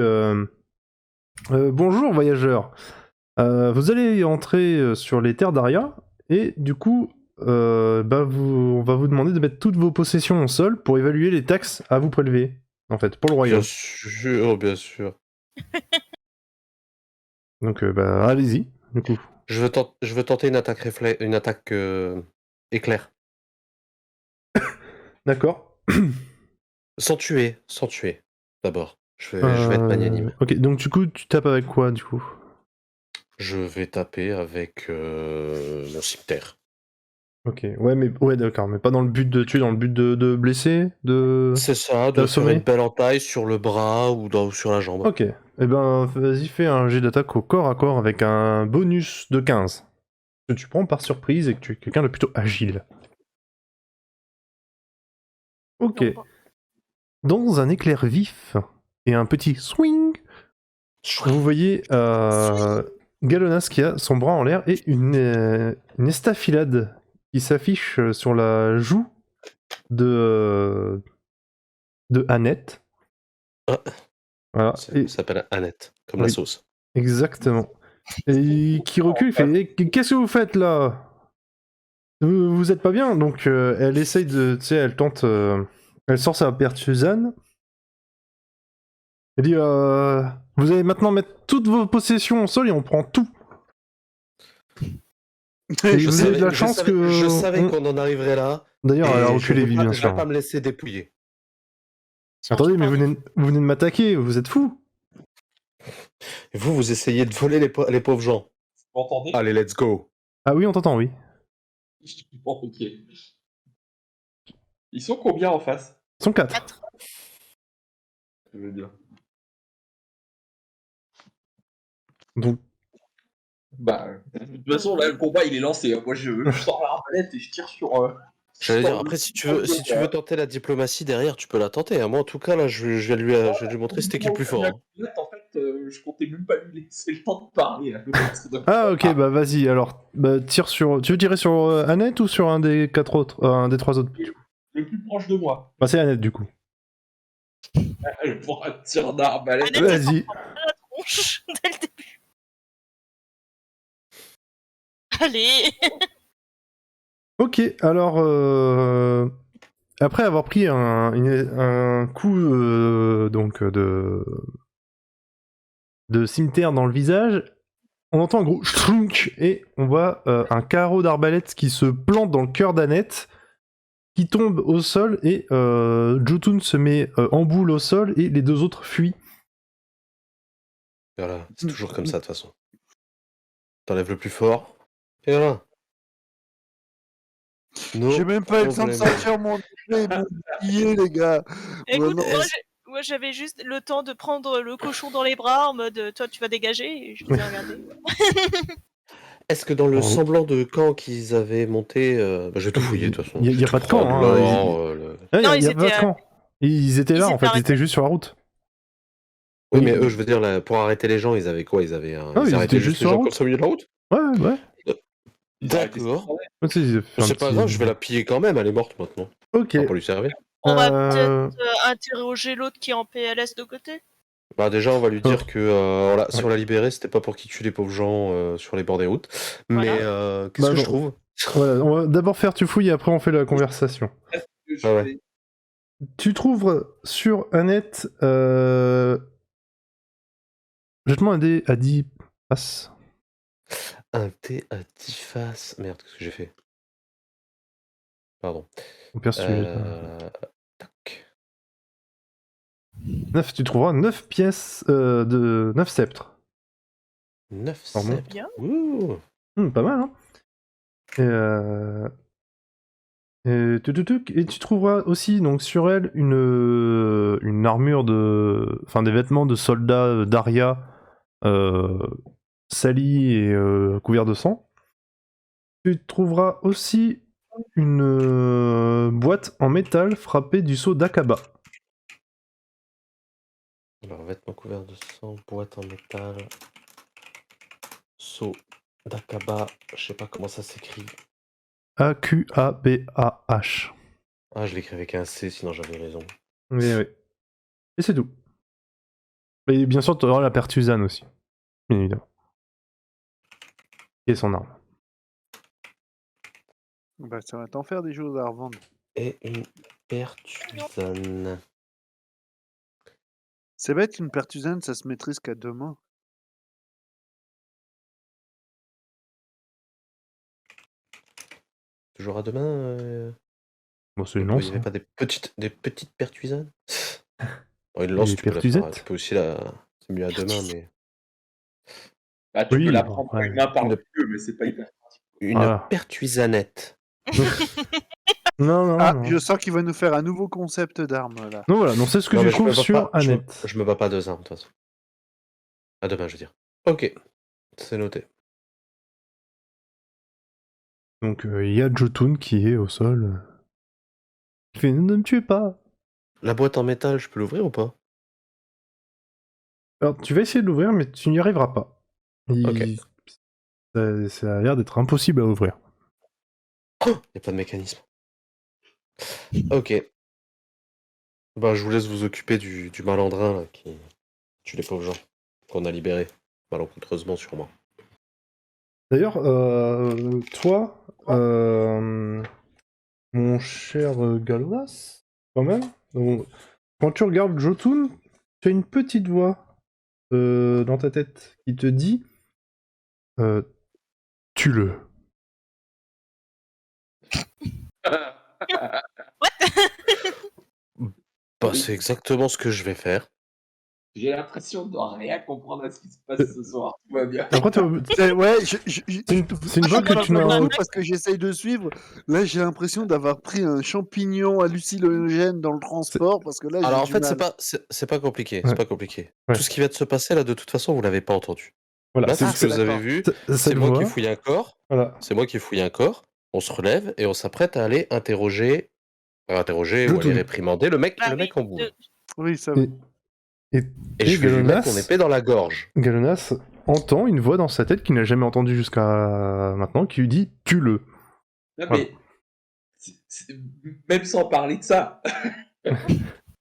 bonjour, voyageurs. Vous allez entrer sur les terres d'Aria, et du coup, on va vous demander de mettre toutes vos possessions au sol pour évaluer les taxes à vous prélever, en fait, pour le royaume. Bien sûr, bien sûr. Donc, allez-y, du coup. Je veux tenter une attaque éclair. D'accord. Sans tuer, d'abord. Je vais être magnanime. Ok, donc du coup, tu tapes avec quoi, du coup? Je vais taper avec mon cimetière. Ok, ouais, d'accord, mais pas dans le but de tuer, dans le but de blesser, C'est ça, de faire d'assommer. une belle entaille sur le bras ou sur la jambe. Ok, eh ben, vas-y, fais un jet d'attaque au corps à corps avec un bonus de 15. Que tu prends par surprise et que tu es quelqu'un de plutôt agile. Ok. Non, bon. Dans un éclair vif et un petit swing, vous voyez Galonas qui a son bras en l'air et une estafilade qui s'affiche sur la joue de Annette. Ah. Voilà. Ça Et, s'appelle Annette, comme Oui. la sauce. exactement. Et qui recule, fait qu'est-ce que vous faites là? Vous êtes pas bien? Donc elle essaye de, tu sais, elle tente, elle sort sa pertusane. Elle dit vous allez maintenant mettre toutes vos possessions au sol et on prend tout. Et vous avez de la chance que Je savais qu'on en arriverait là. D'ailleurs, elle a et reculé vite, bien je vais sûr. pas me laisser dépouiller. Attendez, mais Surtout vous venez de m'attaquer, vous êtes fous? Et vous essayez de voler les pauvres gens. Vous m'entendez? Allez, let's go. Ah oui, on t'entend, oui. Bon, ok. Ils sont combien en face? Ils sont 4. 4. Je veux dire. Donc, Bah, de toute façon, là, le combat, il est lancé. Moi, je sors l'arbalète et je tire sur... J'allais dire, après, si tu veux tenter la diplomatie derrière, tu peux la tenter. Hein. Moi, en tout cas, là, je vais lui montrer c'était qui le plus fort. Hein. En fait, je comptais même pas lui laisser le temps de parler. Là. ah ok, bah vas-y, alors, tire sur... Tu veux tirer sur Annette ou sur un des 4 autres, un des 3 autres? Le plus proche de moi. Bah c'est Annette, du coup. Je prends un tir d'arbalète. Annette, Vas-y. la tronche dès le début. Allez. Ok, alors après avoir pris un coup donc de cimetière dans le visage, on entend un gros chlunk et on voit un carreau d'arbalète qui se plante dans le cœur d'Annette, qui tombe au sol et Jotun se met en boule au sol et les deux autres fuient. Voilà, c'est toujours comme ça de toute façon. T'enlèves le plus fort, et voilà. J'ai même pas eu le temps de sortir mon épée et de m'oublier, les gars. Écoute, Vraiment. moi j'avais juste le temps de prendre le cochon dans les bras en mode toi tu vas dégager et je vous ai regardé. Est-ce que dans le Oh. semblant de camp qu'ils avaient monté, je vais tout fouiller de toute façon. Il y a pas de camp, hein. Il Non, y ils a pas de étaient, camp. Ils étaient là, ils en fait, étaient ils étaient juste sur la route. Oui, mais eux, je veux dire, là, pour arrêter les gens, ils avaient quoi? Ils avaient Ah, ils ils arrêtaient étaient juste juste les sur la gens comme route. ça au milieu de la route? Ouais. D'accord. Ouais, tu sais, ils ont fait un C'est pas petit- grave, je vais la piller quand même, elle est morte maintenant. Ok. Pas pour lui servir. On va Euh, peut-être interroger l'autre qui est en PLS de côté. Bah déjà, on va lui dire que si Ouais. on l'a libéré, c'était pas pour qu'il tue les pauvres gens sur les bords des routes. Voilà. Mais qu'est-ce que non. je trouve? Voilà, on va d'abord faire tu fouilles et après on fait la conversation. Ah ouais. Tu trouves sur Annette. Jette-moi un dé à 10 passes. Un dé à 10 faces. Merde, qu'est-ce que j'ai fait? Pardon. Ou persuade. Tac. 9, tu trouveras 9 pièces de 9 sceptres. 9 Pardon. sceptres. Bien. Ouh. Pas mal, hein. Et tu trouveras aussi donc sur elle une armure enfin des vêtements de soldats d'Aria salis et couverts de sang. Tu trouveras aussi une boîte en métal frappée du sceau d'Akaba. Alors, vêtements couverts de sang, boîte en métal, seau d'Akaba, je sais pas comment ça s'écrit. Aqabah. Ah, je l'écris avec un C, sinon j'avais raison. Oui, oui. Et c'est tout. Et bien sûr, tu auras la pertusane aussi. Bien évidemment. Et son arme. Bah, ça va t'en faire des choses à revendre. Et une pertusane. C'est bête, une pertusane, ça se maîtrise qu'à 2 mains. Toujours à demain. Bon, c'est une Il lance. n'y avait Hein. pas des petites pertusanes. Bon, une Des lance, tu peux la faire. pertusettes. Tu peux aussi la. C'est mieux à deux mains, mais. Bah, tu Oui, peux la bon, prendre ouais. une main par Une- le milieu, mais c'est pas hyper pratique. Une Voilà. pertuisanette. Non, non, Ah, non. je sens qu'il va nous faire un nouveau concept d'arme, là. Donc voilà, donc c'est ce que Non, tu mais je me trouves bats sur pas. Annette. Je me bats pas deux armes, de toute façon. À demain, je veux dire. Ok, c'est noté. Donc il y a Jotun qui est au sol. Il fait ne me tuez pas. La boîte en métal, je peux l'ouvrir ou pas? Alors tu vas essayer de l'ouvrir, mais tu n'y arriveras pas. Ok. Ça a l'air d'être impossible à ouvrir. Il n'y a pas de mécanisme. Ok. Bah, je vous laisse vous occuper du malandrin là, qui tue les pauvres gens qu'on a libérés. Malencontreusement, sûrement. D'ailleurs, toi, mon cher Galvas, quand même, donc, quand tu regardes Jotun, tu as une petite voix dans ta tête qui te dit tue-le. Bah, c'est exactement ce que je vais faire. J'ai l'impression de rien comprendre à ce qui se passe ce soir. Tout va bien. Après, Ouais, c'est une voix que tu n'as. parce que j'essaye de suivre. Là, j'ai l'impression d'avoir pris un champignon hallucinogène dans le transport, parce que là, j'ai Alors en du fait, mal. c'est pas compliqué. Ouais. C'est pas compliqué. Ouais. Tout ce qui va de se passer là, de toute façon, vous l'avez pas entendu. Voilà, Là, c'est tout ce que vous avez d'accord. vu, cette c'est moi qui voix. fouille un corps. Voilà. C'est moi qui fouille un corps. On se relève et on s'apprête à aller interroger ou aller Jotun. réprimander le mec Bah oui, en boule. Oui, ça va. Et Et je vais lui mettre mon Galonas, épée dans la gorge. Galonas entend une voix dans sa tête qu'il n'a jamais entendue jusqu'à maintenant qui lui dit tue-le. Non, Voilà. mais même sans parler de ça.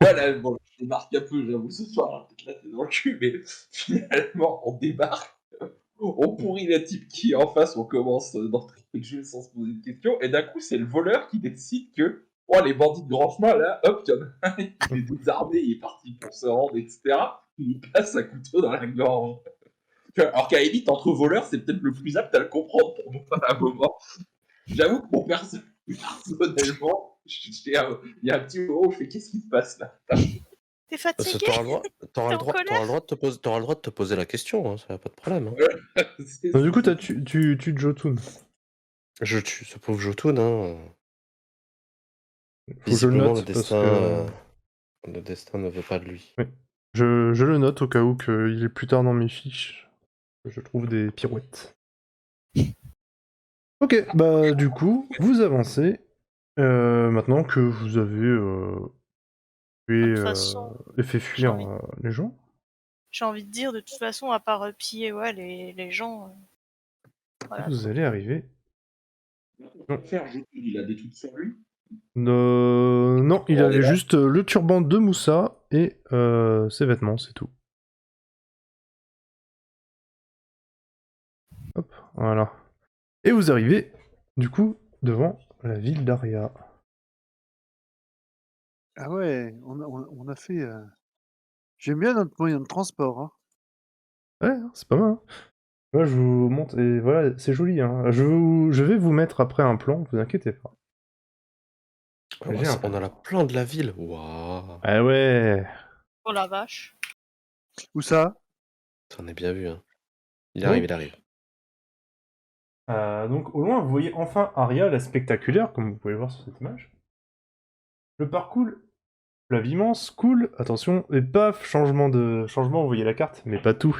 Voilà, bon, je débarque un peu, j'avoue, ce soir, peut-être là, t'es dans le cul, mais finalement, on débarque, on pourrit le type qui est en face, on commence d'entrer le jeu sans se poser de questions, et d'un coup, c'est le voleur qui décide que, oh, les bandits de grand chemin, là, hop, il y en a un, il est désarmé, il est parti pour se rendre, etc. Il lui passe un couteau dans la gorge. Alors qu'à Elite, entre voleurs, c'est peut-être le plus apte à le comprendre pour moi à un moment. J'avoue que mon personnellement, il y a un petit moment où je fais qu'est-ce qui se passe là? T'es Parce que fatigué? t'auras le droit, T'es en colère? t'auras le droit de te poser la question, hein, ça n'a pas de problème. Hein. Donc, du coup, tu Jotun. Je tue ce pauvre Jotun, hein. Faut que je le Visiblement, note parce que le destin ne veut pas de lui. oui. Je le note au cas où qu'il est plus tard dans mes fiches. Je trouve des pirouettes. Ok, bah du coup, vous avancez. Maintenant que vous avez De toute façon, fait j'ai fuir envie. les gens. J'ai envie de dire, de toute façon, à part piller ouais, les gens. Voilà. Vous allez arriver. Faire, il a des trucs sur lui. Non, il On est avait là. juste le turban de Moussa et ses vêtements, c'est tout. Hop, voilà. Et vous arrivez, du coup, devant la ville d'Aria. Ah ouais, on a fait... J'aime bien notre moyen de transport. Hein. Ouais, c'est pas mal. Hein. Là, je vous montre, et voilà, c'est joli. Hein. Je vais vous mettre après un plan, vous inquiétez pas. J'ai un On plan. a la plan de la ville. Waouh. Ah ouais. Oh la vache. Où ça? T'en as bien vu, hein. Il arrive, il arrive. Donc au loin, vous voyez enfin Aria, la spectaculaire, comme vous pouvez voir sur cette image. Le parcours, fleuve immense, cool, attention, et paf, changement, vous voyez la carte, mais pas tout.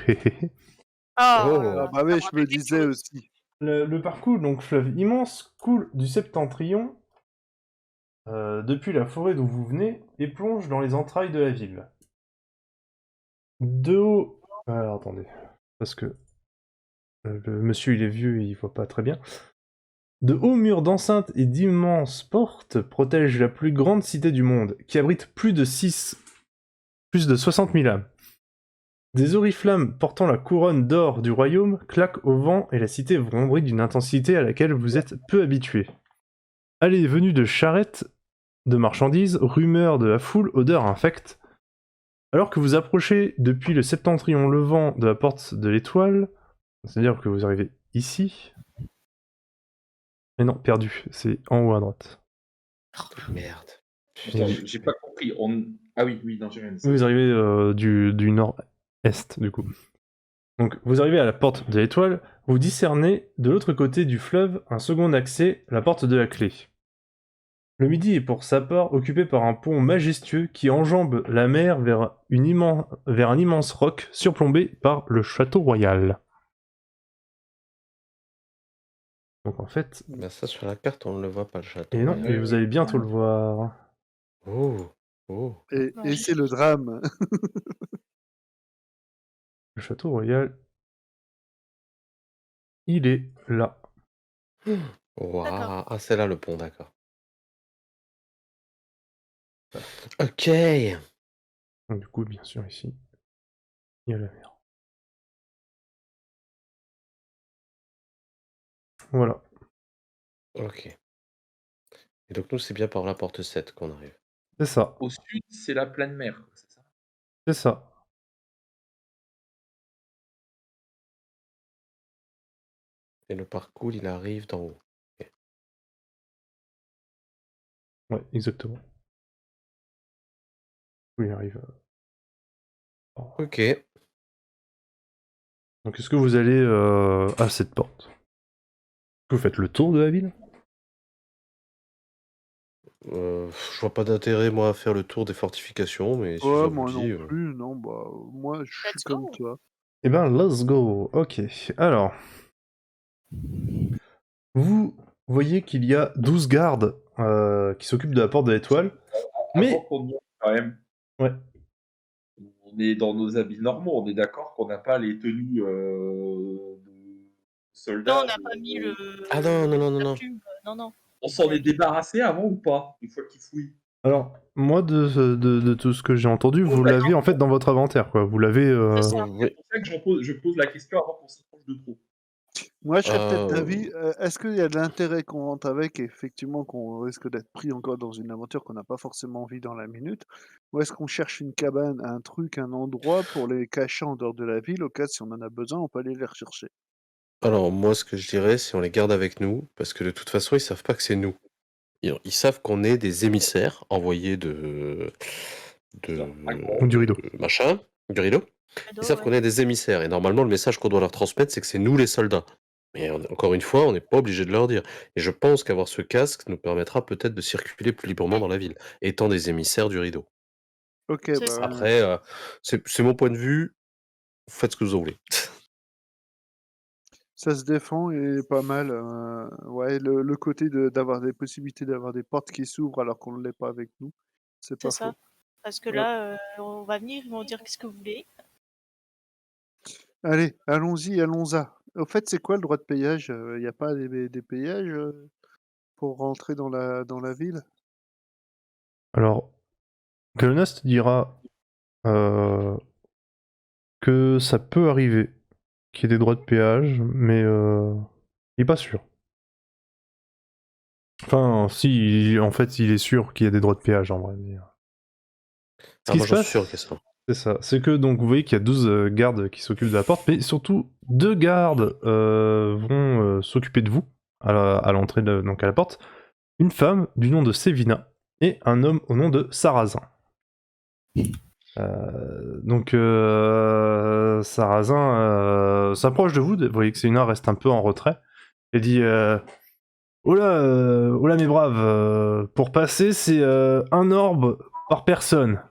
Ah, Oh. Ah bah oui, je me disais aussi. Le parcours, donc fleuve immense, coule du septentrion, depuis la forêt d'où vous venez, et plonge dans les entrailles de la ville. De haut... Alors attendez, parce que le monsieur il est vieux et il voit pas très bien. De hauts murs d'enceintes et d'immenses portes protègent la plus grande cité du monde, qui abrite plus de 60 000 âmes. Des oriflammes portant la couronne d'or du royaume claquent au vent et la cité vrombrit d'une intensité à laquelle vous êtes peu habitué. Allées et venues de charrettes, de marchandises, rumeurs de la foule, odeurs infectes. Alors que vous approchez depuis le septentrion levant de la porte de l'étoile, c'est-à-dire que vous arrivez ici. Mais non, perdu, c'est en haut à droite. Merde. Putain, j'ai pas compris. Ah oui, non, j'ai rien dit. Vous arrivez du nord-est, du coup. Donc, vous arrivez à la porte de l'étoile, vous discernez de l'autre côté du fleuve un second accès, la porte de la clé. Le midi est pour sa part occupé par un pont majestueux qui enjambe la mer vers un immense roc surplombé par le château royal. Donc en fait, Ben ça, sur la carte, on ne le voit pas, le château. et non, Mais- et vous allez bientôt le voir. Oh. Oh. Et c'est le drame. Le château royal, il est là. Waouh. D'accord. Ah, c'est là le pont, d'accord. Ok. Donc du coup, bien sûr, ici, il y a la mer. Voilà, Ok. Et donc nous, c'est bien par la porte 7 qu'on arrive. c'est ça, Au sud, c'est la pleine mer, c'est ça? c'est ça. Et le parcours, il arrive d'en haut. Ouais, exactement. Oui, il arrive. Ok. Donc est-ce que vous allez à cette porte? Est-ce que vous faites le tour de la ville? Je vois pas d'intérêt, moi, à faire le tour des fortifications, mais si ça Ouais, vous moi dit... non plus, non, bah moi je suis Let's comme go. toi. Eh ben, let's go. Ok, alors... Vous voyez qu'il y a 12 gardes qui s'occupent de la porte de l'étoile. Avant Mais... qu'on y aille, quand même, Ouais. on est dans nos habits normaux, on est d'accord qu'on n'a pas les tenues de soldats. Non, on n'a pas mis le. Ah non, non, non, non, non. costume. Non. On s'en est débarrassé avant ou pas, une fois qu'ils fouillent? Alors, moi, de tout ce que j'ai entendu, vous d'accord. l'avez en fait dans votre inventaire, quoi. Vous l'avez... C'est ça. Oui. C'est pour ça que je pose la question avant qu'on s'approche de trop. Moi je serais peut-être Euh, d'avis, est-ce qu'il y a de l'intérêt qu'on rentre avec et effectivement qu'on risque d'être pris encore dans une aventure qu'on n'a pas forcément envie dans la minute? Ou est-ce qu'on cherche une cabane, un truc, un endroit pour les cacher en dehors de la ville, au cas si on en a besoin, on peut aller les rechercher? Alors, moi, ce que je dirais, c'est on les garde avec nous, parce que de toute façon, ils savent pas que c'est nous. Ils savent qu'on est des émissaires envoyés de Du rideau. machin, du rideau. Ils savent qu'on est des émissaires, et normalement, le message qu'on doit leur transmettre, c'est que c'est nous les soldats. Mais encore une fois, on n'est pas obligé de leur dire. Et je pense qu'avoir ce casque nous permettra peut-être de circuler plus librement dans la ville, étant des émissaires du rideau. Ok, C'est bah, ça. Après, c'est mon point de vue, vous faites ce que vous en voulez. ça se défend et pas mal. Ouais, le côté d'avoir des possibilités d'avoir des portes qui s'ouvrent alors qu'on ne l'est pas avec nous, c'est pas C'est ça. faux. Parce que Ouais. là, on va venir, ils vont dire qu'est-ce que vous voulez. Allez, allons-y, allons-y. Au fait, c'est quoi le droit de payage? Il n'y a pas des payages pour rentrer dans la ville? Alors, Galnas te dira que ça peut arriver qu'il y ait des droits de péage, mais il est pas sûr. Enfin, si, en fait, il est sûr qu'il y a des droits de péage en vrai. Mais... Ce qui moi, se j'en passe, suis sûr qu'il y a ça. c'est ça. C'est que donc vous voyez qu'il y a 12 gardes qui s'occupent de la porte, mais surtout 2 gardes vont s'occuper de vous à l'entrée donc à la porte. Une femme du nom de Sévina et un homme au nom de Sarrazin. Donc Sarrazin s'approche de vous, vous voyez que Célina reste un peu en retrait, et dit oh là mes braves, pour passer c'est un orbe par personne.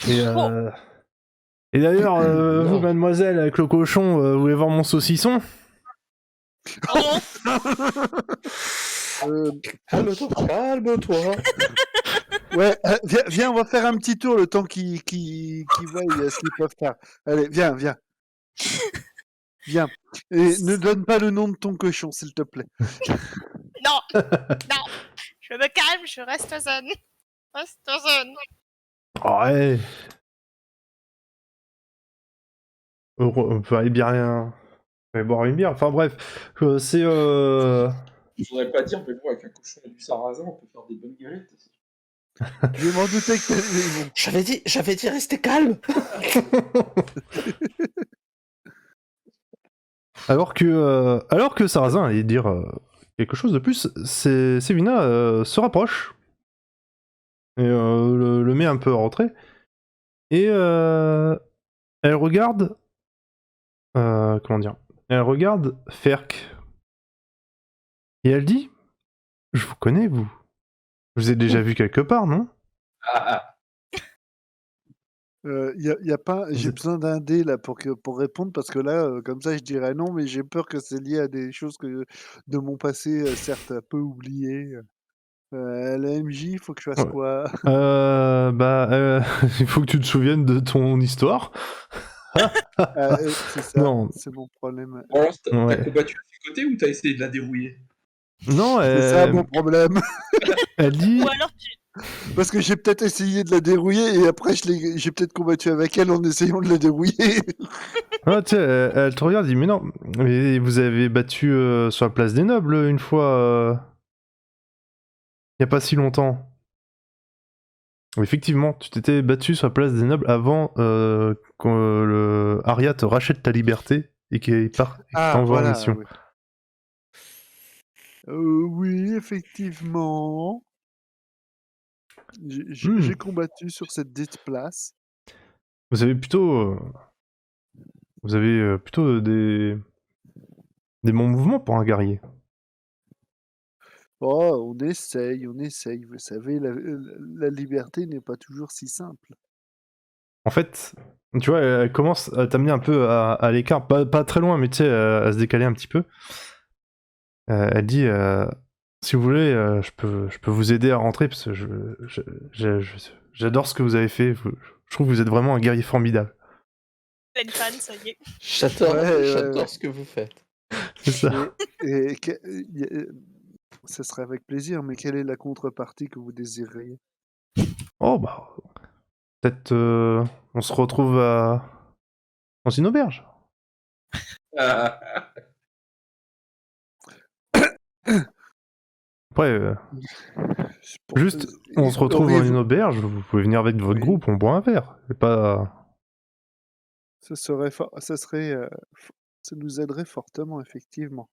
Et d'ailleurs, vous Non. mademoiselle avec le cochon, vous voulez voir mon saucisson? Calme-toi. Ouais, viens, on va faire un petit tour le temps qu'ils voient ce qu'ils peuvent faire. Allez, viens. Viens. Et ne donne pas le nom de ton cochon, s'il te plaît. Non, non, je me calme, je reste zen. Reste zen. Ouais. On peut aller bien boire une bière. Enfin bref, c'est Je voudrais pas dire, mais bon, avec un cochon et du sarrasin, on peut faire des bonnes guérites. Je m'en doutais que t'allais... Bon. J'avais dit rester calme. alors que Sarrazin allait dire quelque chose de plus, Sévina se rapproche et le met un peu en retrait et elle regarde comment dire, elle regarde Ferk et elle dit je vous connais vous ai déjà vu quelque part non? Y a pas... J'ai besoin d'un dé là pour répondre parce que là, comme ça, je dirais non, mais j'ai peur que c'est lié à des choses de mon passé, certes un peu oubliées. La MJ, il faut que je fasse Ouais. quoi? Il faut que tu te souviennes de ton histoire. C'est ça, Non. c'est mon problème. Bon, alors, t'as Ouais. combattu de ses côtés ou t'as essayé de la dérouiller? Non, C'est ça mon problème. elle dit Ou alors tu... Parce que j'ai peut-être essayé de la dérouiller et après j'ai peut-être combattu avec elle en essayant de la dérouiller. ah, tu sais, elle te regarde, elle dit mais non, mais vous avez battu sur la place des nobles une fois, il y a pas si longtemps. Effectivement, tu t'étais battu sur la place des nobles avant que le Arya te rachète ta liberté et qu'il t'envoie en mission. Oui. Oui, effectivement. J'ai combattu sur cette dite place. Vous avez plutôt des bons mouvements pour un guerrier. Oh, on essaye. Vous savez, la liberté n'est pas toujours si simple. En fait, tu vois, elle commence à t'amener un peu à l'écart, pas très loin, mais tu sais, à se décaler un petit peu. Elle dit, si vous voulez, je peux vous aider à rentrer parce que j'adore ce que vous avez fait. Je trouve que vous êtes vraiment un guerrier formidable. Pleine fan, ça y est. J'adore ce que vous faites. C'est ça. Ce serait avec plaisir, mais quelle est la contrepartie que vous désireriez? Oh bah, peut-être on se retrouve dans une auberge. Après, juste, on se retrouve dans une auberge, vous pouvez venir avec votre groupe, on boit un verre. C'est pas... Ça nous aiderait fortement, effectivement.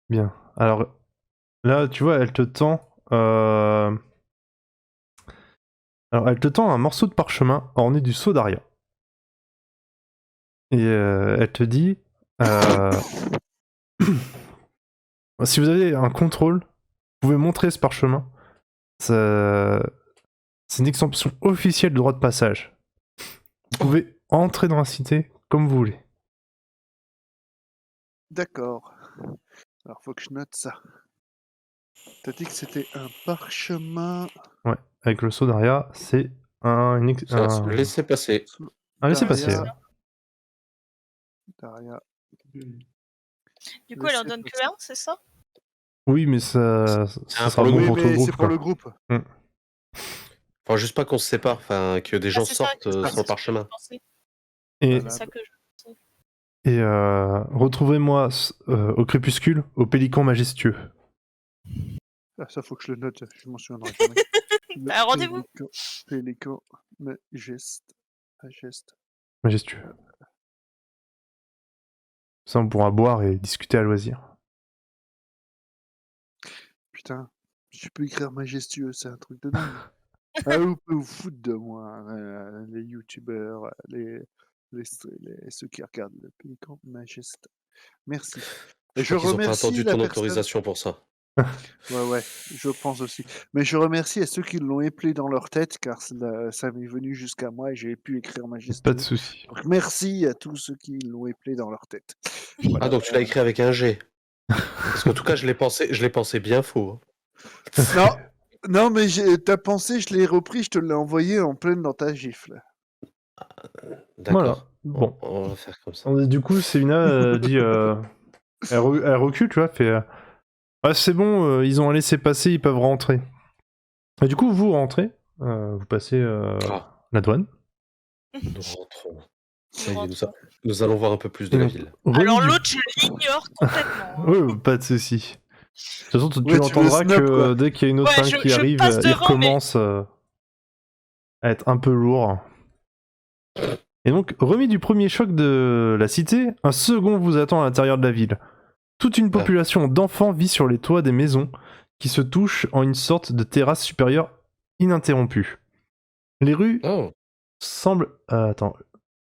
Bien. Alors, là, tu vois, elle te tend... Alors, elle te tend un morceau de parchemin orné du sceau d'Aria. Et elle te dit... si vous avez un contrôle, vous pouvez montrer ce parchemin. C'est une extension officielle de droit de passage. Vous pouvez entrer dans la cité comme vous voulez. D'accord. Alors, faut que je note ça. T'as dit que c'était un parchemin... Ouais, avec le sceau d'Aria, c'est Laissez passer. laissez passer. Daria. Ouais. Daria. Du coup, elle en donne que un, c'est ça? Oui, mais ça sera bon pour tout le mais groupe. c'est pour quoi. le groupe. Enfin, juste pas qu'on se sépare, enfin, que des gens c'est ça, sortent c'est ça, sur le parchemin. Et, C'est ça que je... retrouvez-moi au crépuscule, au pélican majestueux. Ah, ça, faut que je le note. Je m'en souviendrai quand même. Bah, rendez-vous. Pélican, Majestueux. Ça, on pourra boire et discuter à loisir. Putain, je peux écrire majestueux, c'est un truc de dingue. Ah, vous pouvez vous foutre de moi, les youtubeurs, ceux qui regardent le Pélican de Majesté. Merci. Et Je je crois qu'ils ont pas remercie attendu la ton personne. autorisation pour ça. Ouais, je pense aussi. Mais je remercie à ceux qui l'ont éplé dans leur tête, car ça m'est venu jusqu'à moi et j'ai pu écrire Pas de Majesto. souci. Donc merci à tous ceux qui l'ont éplé dans leur tête. Ah, Voilà. donc tu l'as écrit avec un G. Parce qu'en tout cas, je l'ai pensé bien faux. Non, non, mais ta pensée, je l'ai repris, je te l'ai envoyé en pleine dans ta gifle. Voilà. D'accord. Bon. On va faire comme ça. Du coup, Célina dit. Elle recule, tu vois, fait. Ah, c'est bon, ils ont un laissez-passer, ils peuvent rentrer. Et du coup, vous rentrez, vous passez Ah. la douane. Nous rentrons. Ça Nous y est, rentrons. nous allons voir un peu plus de Et la donc, ville. Alors du- l'autre, je l'ignore complètement. hein. Ouais, pas de souci. De toute façon, tu Ouais, tu me entendras snob, que quoi. dès qu'il y a une autre Ouais, femme je- qui je arrive, passe il devant, recommence à être un peu lourd. Et donc, remis du premier choc de la cité, un second vous attend à l'intérieur de la ville. Toute une population d'enfants vit sur les toits des maisons qui se touchent en une sorte de terrasse supérieure ininterrompue. Les rues Oh. semblent...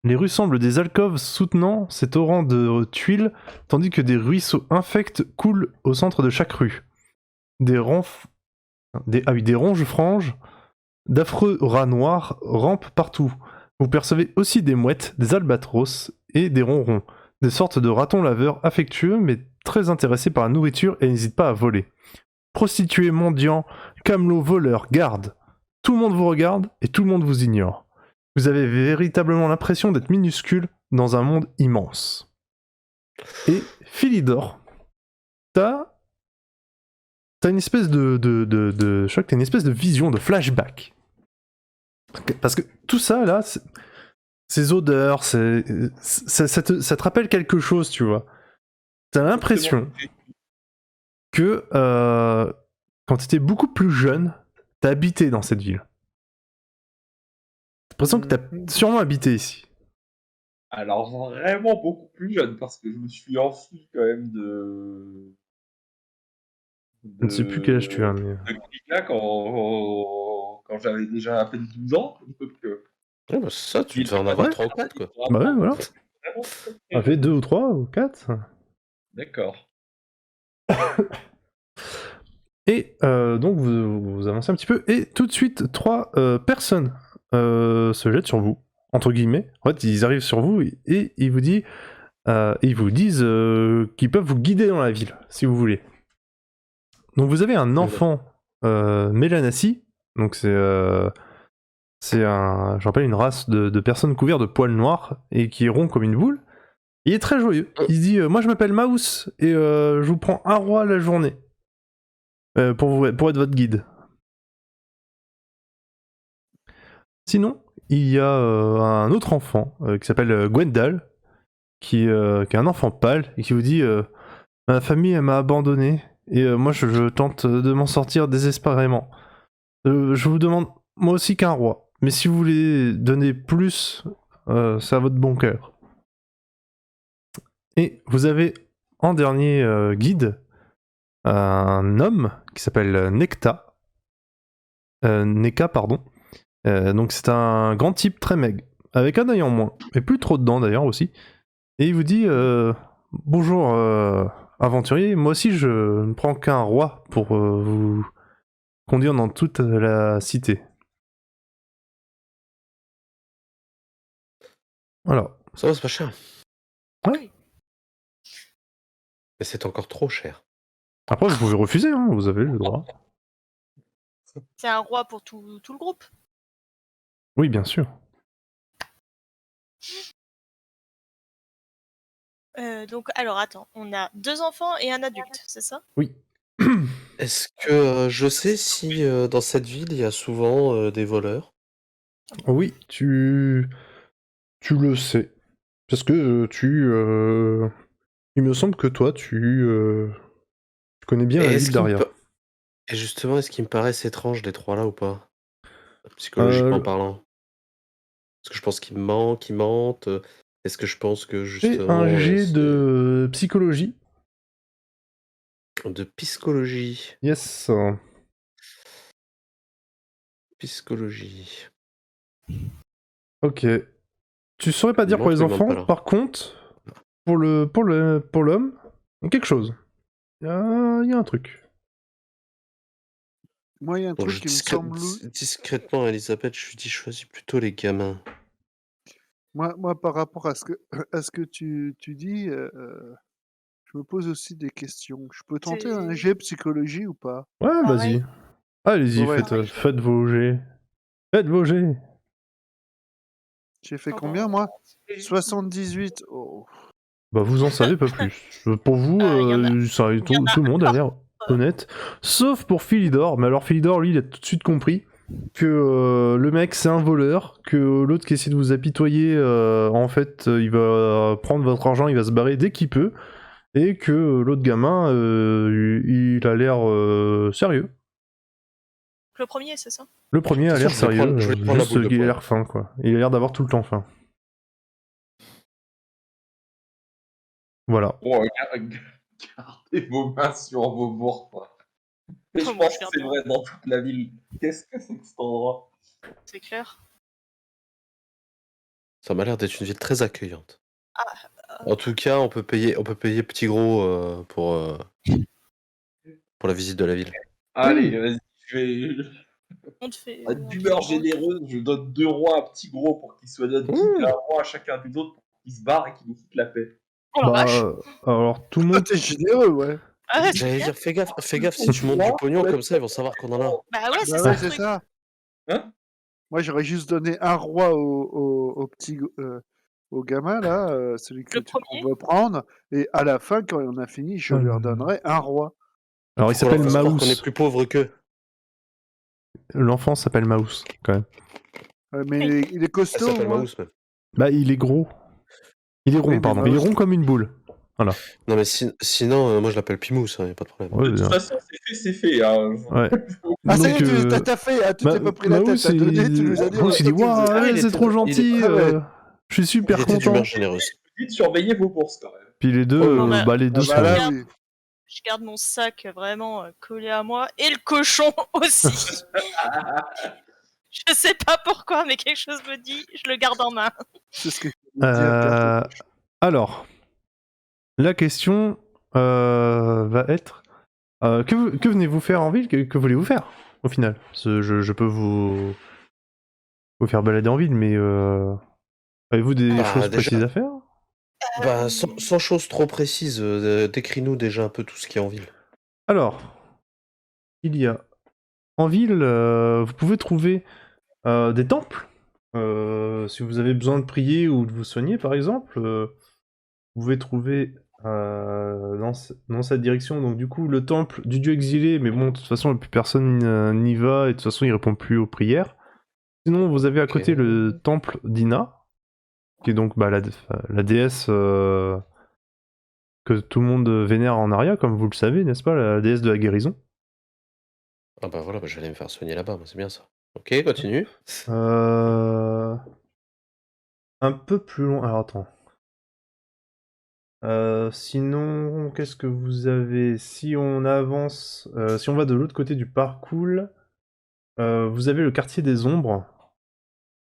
Les rues semblent des alcôves soutenant ces torrents de tuiles, tandis que des ruisseaux infects coulent au centre de chaque rue. Des ronges-franges d'affreux rats noirs rampent partout. Vous percevez aussi des mouettes, des albatros et des ronrons, des sortes de ratons laveurs affectueux mais très intéressés par la nourriture et n'hésitent pas à voler. Prostituées, mendiants, camelots, voleurs, gardes. Tout le monde vous regarde et tout le monde vous ignore. Vous avez véritablement l'impression d'être minuscule dans un monde immense. Et Philidor, t'as une espèce de choc, t'as une espèce de vision, de flashback. Parce que tout ça, là, ces odeurs, ça te rappelle quelque chose, tu vois. T'as l'impression que quand t'étais beaucoup plus jeune, t'as habité dans cette ville. T'as l'impression que t'as sûrement habité ici. Alors vraiment beaucoup plus jeune, parce que je me suis enfui quand même Je ne sais plus quel âge tu as, mais... de Krika quand j'avais déjà à peine 12 ans. Donc, Ouais, bah, c'est ça, tu devais en avoir 3 ou 4, quoi. Bah ouais, voilà. Vraiment très, très Ça fait jeune. 2 ou 3 ou 4. D'accord. Et donc vous avancez un petit peu, et tout de suite, 3 personnes se jettent sur vous, entre guillemets. En fait, ils arrivent sur vous et ils vous disent, qu'ils peuvent vous guider dans la ville, si vous voulez. Donc vous avez un enfant Mélanassi, donc c'est je rappelle, une race de personnes couvertes de poils noirs et qui est rond comme une boule. Il est très joyeux. Il se dit moi je m'appelle Maus et je vous prends un roi la journée pour être votre guide. Sinon, il y a un autre enfant qui s'appelle Gwendal, qui est un enfant pâle et qui vous dit ma famille elle m'a abandonné et moi je tente de m'en sortir désespérément. Je vous demande moi aussi qu'un roi, mais si vous voulez donner plus, c'est à votre bon cœur. Et vous avez en dernier guide un homme qui s'appelle Neka, pardon. Donc c'est un grand type très maigre, avec un œil en moins, et plus trop dedans d'ailleurs aussi. Et il vous dit bonjour aventurier, moi aussi je ne prends qu'un roi pour vous conduire dans toute la cité. Voilà. Ça va, c'est pas cher. Ouais. Mais c'est encore trop cher. Après vous pouvez refuser, hein, vous avez le droit. C'est un roi pour tout le groupe. Oui, bien sûr. Donc, alors attends, on a 2 enfants et un adulte, c'est ça? Oui. Est-ce que je sais si dans cette ville il y a souvent des voleurs? Oui, tu le sais. Parce que il me semble que toi, tu connais bien Et la est-ce ville qu'il me d'Aria. Et justement, est-ce qu'il me paraissent étranges les 3 là ou pas? Psychologiquement parlant. Est-ce que je pense qu'ils mentent? Est-ce que je pense que Fais un justement, jet c'est de psychologie. de psychologie? Yes. Psychologie. Ok. Tu saurais pas dire Non, pour les tu demandes pas, enfants, là. par contre, pour l'homme, quelque chose. Il y a un truc. Moi, il y a un Donc, truc qui me semble. discrètement, Elisabeth, je lui dis choisis plutôt les gamins. Moi, par rapport à ce que tu dis, je me pose aussi des questions. Je peux tenter un C'est jet psychologie ou pas? Ouais, pareil. vas-y. Allez-y, Ouais. faites vos jets. Faites vos jets. J'ai fait Oh, combien, moi? 78. Oh. Bah, vous en savez pas plus. Pour vous, Il y en a- tout le monde a l'air honnête. Sauf pour Philidor. Mais alors, Philidor, lui, il a tout de suite compris que le mec, c'est un voleur. Que l'autre qui essaie de vous apitoyer, en fait, il va prendre votre argent, il va se barrer dès qu'il peut. Et que l'autre gamin, il a l'air sérieux. Le premier, c'est ça? Le premier a De toute l'air façon, je vais sérieux. je vais prendre la Juste boule de qu'il a poing. l'air faim, quoi. Il a l'air d'avoir tout le temps faim. Voilà. Bon, gardez vos mains sur vos bourses. Et je Moi, pense je que garde c'est bien. vrai dans toute la ville. Qu'est-ce que c'est que cet endroit? C'est clair. Ça m'a l'air d'être une ville très accueillante. En tout cas, on peut payer petit gros pour la visite de la ville. Allez, vas-y, je vais. On te fait. D'humeur généreuse, je donne 2 rois à petit gros pour qu'il soit notre guide et un roi à chacun des autres pour qu'il se barre et qu'il nous foute la paix. Oh la Bah, vache! alors, tout le Ah, monde. t'es généreux, ouais. Ah, c'est J'allais clair. dire, fais gaffe si tu montes du pognon comme ça, ils vont savoir qu'on en a. Bah ouais, c'est Bah ça ouais, le c'est truc. ça. Hein? Moi, j'aurais juste donné un roi au petit au gamin, là, celui Le qu'on premier? veut prendre. Et à la fin, quand on a fini, je leur donnerai un roi. Alors, il Faut qu'on leur s'appelle fasse croire qu'on est Maus. plus pauvre qu'eux. L'enfant s'appelle Maus, quand même. Mais il est Elle costaud, s'appelle moi. Maous même. Bah, il est gros. Il est rond, Oui, mais pardon. Il est Maus. rond comme une boule. Non mais sinon, moi je l'appelle Pimous, y a pas de problème. Ouais, De toute bien. façon, c'est fait. Hein. Ouais. Ah, ça y Donc, est, t'as fait, hein, tu t'es pas pris la tête, t'as donné, tu nous as dit. Maus, il dit waouh, Ah, il c'est était- trop gentil. Ah ouais. Je suis super Il était content. d'humeur généreuse. Dites surveillez vos bourses quand même. Puis les deux, Oh, bah, les deux Ah sont. bah là, Regarde. oui. Je garde mon sac vraiment collé à moi et le cochon aussi. Je sais pas pourquoi, mais quelque chose me dit, je le garde en main. C'est ce que je voulais dire. garde. Alors, la question va être que venez-vous faire en ville? Que voulez-vous faire au final? Je peux vous faire balader en ville, mais avez-vous des Bah, choses déjà- précises à faire? Bah, sans chose trop précise, décris-nous déjà un peu tout ce qu'il y a en ville. Alors, il y a en ville, vous pouvez trouver des temples. Si vous avez besoin de prier ou de vous soigner, par exemple, vous pouvez trouver dans cette direction. Donc, du coup, le temple du dieu exilé, mais bon, de toute façon, plus personne n'y va et de toute façon, il répond plus aux prières. Sinon, vous avez à côté Ok. le temple d'Ina, qui est donc la déesse que tout le monde vénère en Aria, comme vous le savez, n'est-ce pas, la déesse de la guérison. Ah bah voilà, je vais aller me faire soigner là-bas, moi, c'est bien ça. Ok, continue. Un peu plus loin. Alors attends. Sinon, qu'est-ce que vous avez? Si on avance, si on va de l'autre côté du parcours, vous avez le quartier des ombres.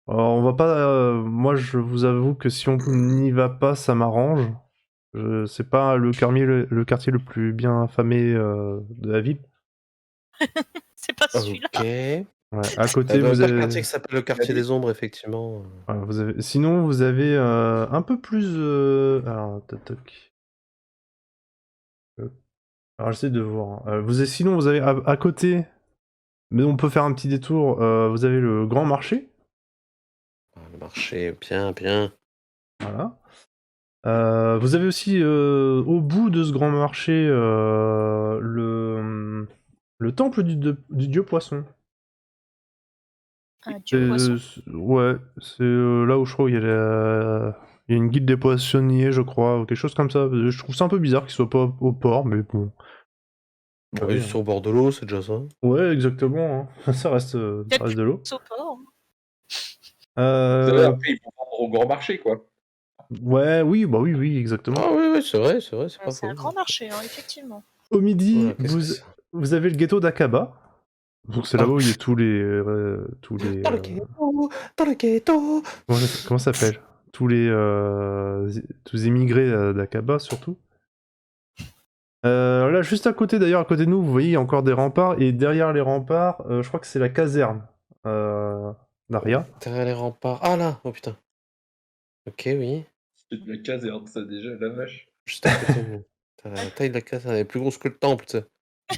Alors, on va pas. Moi, je vous avoue que si on n'y va pas, ça m'arrange. C'est pas le quartier le plus bien affamé de la ville. C'est pas celui-là. Ok. Ouais, à côté, Eh ben, vous pas le avez. quartier qui s'appelle le quartier des ombres, effectivement. Voilà, sinon, vous avez un peu plus. Alors, toc. Alors, j'essaie de voir. Sinon, vous avez à côté, mais on peut faire un petit détour. Vous avez le grand marché. Ah, le marché, bien. Voilà. Vous avez aussi au bout de ce grand marché le temple du dieu poisson. Un dieu poisson. Ouais, c'est là où je crois qu'il y a il y a une guilde des poissonniers, je crois, ou quelque chose comme ça. Je trouve ça un peu bizarre qu'il soit pas au port, mais bon. Bon, Ouais, il est sur le bord de l'eau, c'est déjà ça. Ouais, exactement. Hein. Ça reste de l'eau. Au port. Vous savez, Euh, après, ils vont vendre au grand marché, quoi. ouais, oui, exactement. Ah oui, c'est vrai, c'est pas C'est un faux. grand marché, hein, effectivement. Au midi, Voilà, qu'est-ce que c'est vous avez le ghetto d'Akaba. Donc c'est là-bas où il y a tous les... Dans le ghetto, dans le ghetto. comment ça s'appelle? Tous les immigrés d'Aqaba, surtout. Là, juste à côté, d'ailleurs, à côté de nous, vous voyez, il y a encore des remparts. Et derrière les remparts, je crois que c'est la caserne d'Aria. Derrière les remparts. Ah là, oh putain. Ok, oui. C'est de la caserne, ça déjà, la vache. Juste à côté de nous. T'as la taille de la caserne, elle est plus grosse que le temple, tu sais.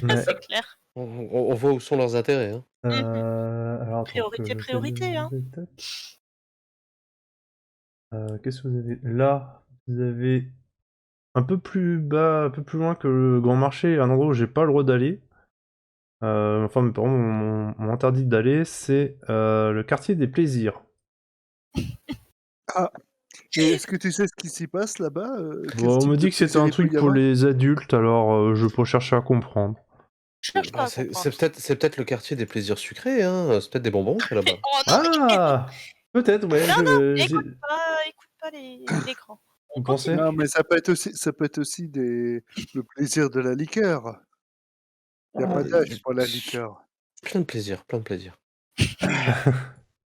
Ouais. C'est clair. On voit où sont leurs intérêts. Hein. Alors, attends, Priorité, que je priorité, hein. Qu'est-ce que vous avez? Là, vous avez un peu plus bas, un peu plus loin que le grand marché, un endroit où j'ai pas le droit d'aller. Enfin, mes parents m'ont interdit d'aller, c'est le quartier des plaisirs. Et est-ce que tu sais ce qui s'y passe là-bas quel Bon, on type me de dit que c'était plaisir un il peut truc y pour avoir les adultes, alors je peux chercher à comprendre. Je cherche pas à C'est comprendre. peut-être le quartier des plaisirs sucrés, hein. C'est peut-être des bonbons qu'il y a là-bas. Oh non, mais Ah! Peut-être, ouais. écoute pas les grands. Vous pensez? Non, mais ça peut être aussi le plaisir de la liqueur. Il n'y a pas d'âge pour la liqueur. Plein de plaisir, plein de plaisir.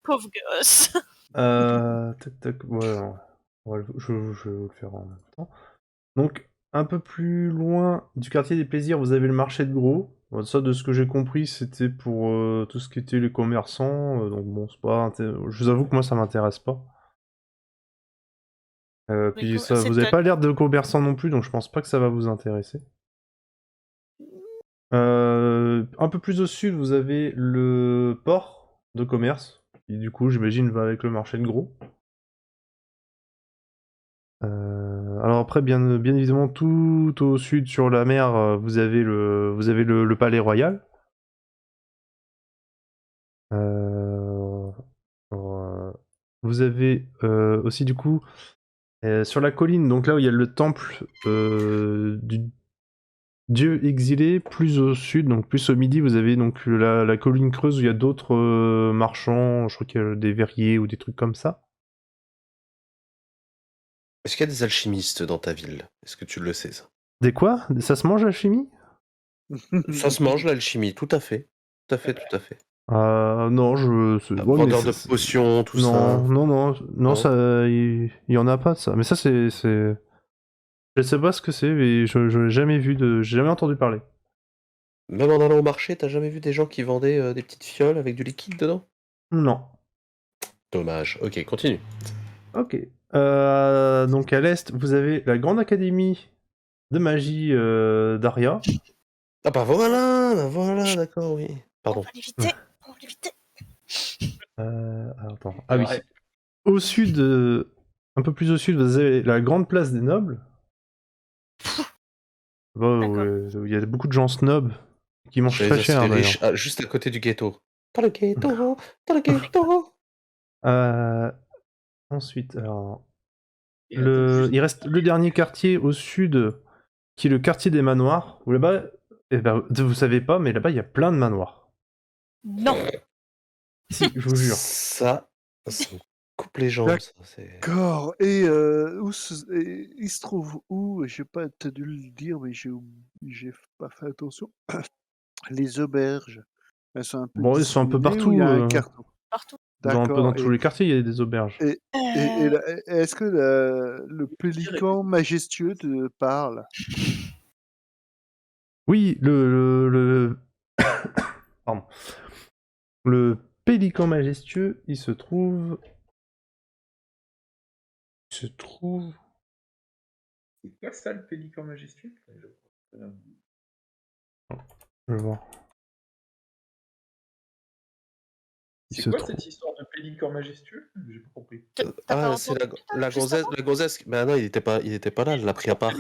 Pauvre gosse. Tac, tac, ouais, je vais vous le faire en même temps. Donc, un peu plus loin du quartier des plaisirs, vous avez le marché de gros. Bon, ça, de ce que j'ai compris, c'était pour tout ce qui était les commerçants. Donc bon, c'est pas je vous avoue que moi, ça m'intéresse pas. Puis ça, vous avez pas l'air de commerçant non plus, donc je pense pas que ça va vous intéresser. Un peu plus au sud, vous avez le port de commerce, qui du coup, j'imagine, va avec le marché de gros. Alors après, bien évidemment, tout au sud, sur la mer, vous avez le palais royal. Vous avez aussi, du coup, sur la colline, donc là où il y a le temple du dieu exilé, plus au sud, donc plus au midi, vous avez donc la colline creuse où il y a d'autres marchands, je crois qu'il y a des verriers ou des trucs comme ça. Est-ce qu'il y a des alchimistes dans ta ville? Est-ce que tu le sais, ça? Des quoi? Ça se mange, l'alchimie? Ça se mange, l'alchimie, tout à fait. Tout à fait, tout à fait. Non, ouais, mais Vendeur de potions, tout ça. Non, ça, il y en a pas de ça. Mais ça, c'est... Je sais pas ce que c'est, mais je l'ai jamais vu j'ai jamais entendu parler. Même en allant au marché, t'as jamais vu des gens qui vendaient des petites fioles avec du liquide dedans? Non. Dommage. Ok, continue. Ok. Donc à l'est, vous avez la grande académie de magie d'Aria. Ah bah voilà, d'accord, oui. Pardon. On va l'éviter. On va l'éviter. Alors, attends. Ah oui. Au sud, un peu plus au sud, vous avez la grande place des nobles. Il y a beaucoup de gens snobs qui mangent très cher. C'est D'ailleurs. juste à côté du ghetto. Dans le ghetto, dans le ghetto. Ensuite, alors, il reste le dernier quartier au sud, qui est le quartier des manoirs. Où là-bas, vous savez pas, mais là-bas il y a plein de manoirs. Non. Si, je vous jure. Ça me coupe les jambes. Ça, D'accord. Et il se trouve où? J'ai pas dû le dire, mais j'ai pas fait attention. Les auberges. Elles sont un peu Bon, ils sont un peu disséminées partout. ou il y a un carton? Partout. Un peu D'accord. dans tous les quartiers, il y a des auberges. Et est-ce que le pélican majestueux te parle? Oui, Pardon. Le pélican majestueux, il se trouve... C'est pas ça le pélican majestueux? Je vais voir. C'est quoi cette histoire de pélican majestueux? J'ai pas compris. Ah, c'est la gonzesse. Bah non, il était pas là, elle l'a pris à part.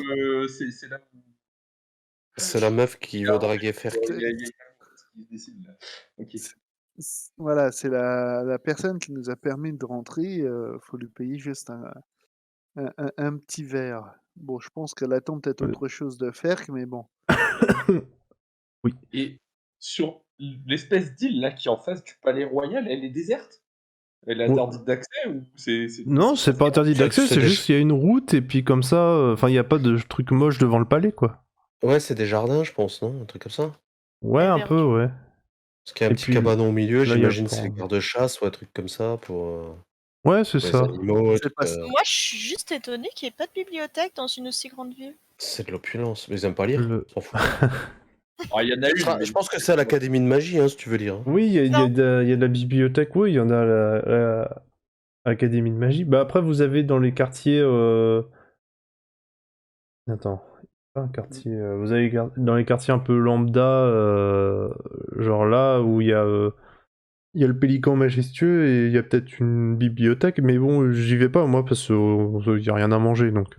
C'est la... C'est la meuf qui veut draguer Ferk. Il y a qui se décide là. Ok. Voilà, c'est la personne qui nous a permis de rentrer. Faut lui payer juste un petit verre. Bon, je pense qu'elle attend peut-être autre chose de Ferk, mais bon. Oui. Et sur l'espèce d'île là qui est en face du palais royal, elle est déserte? Elle est interdite d'accès ou c'est... Non, c'est pas interdit d'accès, c'est juste qu'il y a une route et puis comme ça, enfin il n'y a pas de truc moche devant le palais quoi. Ouais, c'est des jardins, je pense, non? Un truc comme ça? Ouais, un peu, ouais. Parce qu'il y a un Et petit puis, cabanon au milieu, là, il y a le j'imagine c'est les port. gardes-chasse ou un truc comme ça Ouais, c'est pour les ça. animaux. C'est pas ça. Moi, je suis juste étonnée qu'il n'y ait pas de bibliothèque dans une aussi grande ville. C'est de l'opulence, mais ils aiment pas lire, Le- ils s'en foutent. Ah, il y en a une, mais Je pense que c'est à l'Académie de Magie, hein, si tu veux lire. Oui, Non. il y a de la bibliothèque, oui, il y en a à à l'Académie de Magie. Bah après, vous avez dans les quartiers... Attends, pas un quartier... vous avez dans les quartiers un peu lambda, genre là, où il y a le Pélican majestueux et il y a peut-être une bibliothèque, mais bon, j'y vais pas, moi, parce qu'il y a rien à manger, donc...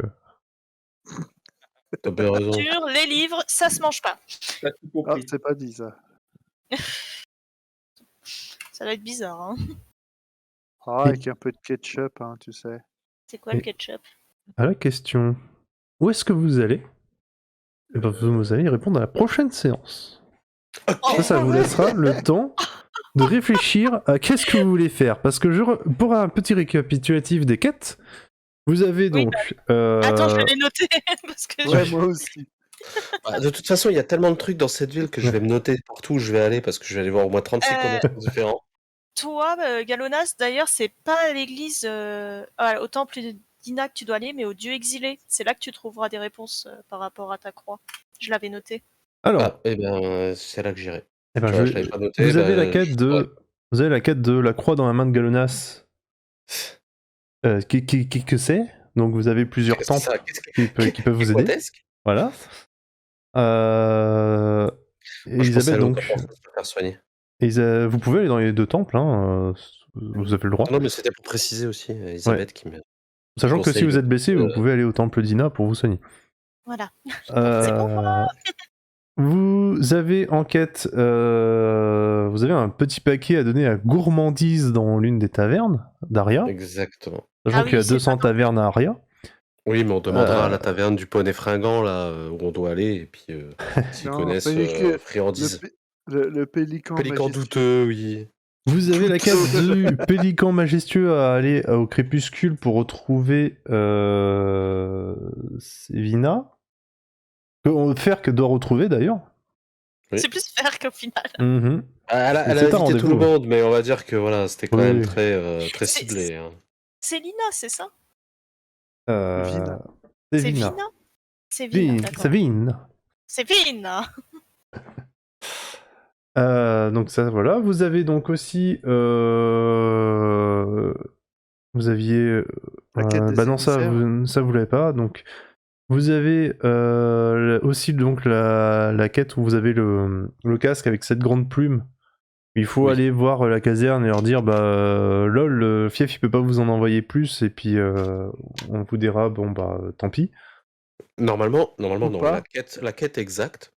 T'as bien raison. Sur les livres, ça se mange pas. t'as tout Ah, compris. c'est pas dit ça. Ça va être bizarre, hein. Ah, Et- avec un peu de ketchup, hein, tu sais. C'est quoi le Et- ketchup? À la question, où est-ce que vous allez? Eh ben, vous allez y répondre à la prochaine séance. Ça vous laissera le temps de réfléchir à qu'est-ce que vous voulez faire. Parce que pour un petit récapitulatif des quêtes, vous avez Oui, donc... Attends, je vais les noter. Parce que Ouais, moi aussi. Bah, de toute façon, il y a tellement de trucs dans cette ville que je vais me noter partout où je vais aller parce que je vais aller voir au moins 36 commerces différents. toi, Galonas, d'ailleurs, c'est pas à l'église, au temple d'Ina que tu dois aller, mais au dieu exilé. C'est là que tu trouveras des réponses par rapport à ta croix. Je l'avais noté. Alors, Ah, et bien, c'est là que j'irai. eh ben, Tu vois, je l'avais pas noté. vous avez bah, la quête vous avez la quête de la croix dans la main de Galonas. Que c'est? Donc vous avez plusieurs Qu'est-ce que temples ça qui peuvent vous aider. Grotesque. Voilà. Moi, je pensais Elisabeth, aller au donc, camp pour se faire soigner. vous pouvez aller dans les deux temples, hein, vous avez le droit. Ah non, mais c'était pour préciser aussi, Elisabeth qui me. Sachant que si conseille vous de- êtes blessé, vous pouvez aller au temple d'Ina pour vous soigner. Voilà. C'est pour moi. Vous avez en quête, vous avez un petit paquet à donner à Gourmandise dans l'une des tavernes d'Aria. Exactement. Sachant Ah qu'il y a oui, c'est 200 pas tavernes à Aria. Oui, mais on demandera à la taverne du poney fringant là où on doit aller et puis s'ils Non, connaissent le, friandises. le pélican Pélican majestueux. douteux, oui. Vous avez la quête du Pélican majestueux à aller au crépuscule pour retrouver Sévina. Faire que doit retrouver d'ailleurs. Oui. C'est plus faire qu'au final. Mhm. Elle a C'est un invité tout le rendez-vous. monde, mais on va dire que voilà, c'était quand Oui. même très C'est- ciblé. Hein. C'est Lina, c'est ça? Vina. C'est Sévina. Vina? C'est Vina, d'accord. Sévina. C'est Vina. Donc ça voilà, vous avez donc aussi vous aviez La quête des bah non ça émissaires. vous l'avez pas, donc vous avez aussi donc la quête où vous avez le casque avec cette grande plume. Il faut Oui. aller voir la caserne et leur dire bah lol, le fief il peut pas vous en envoyer plus et puis on vous dira bon bah tant pis. Normalement Ou non. pas. La quête exacte,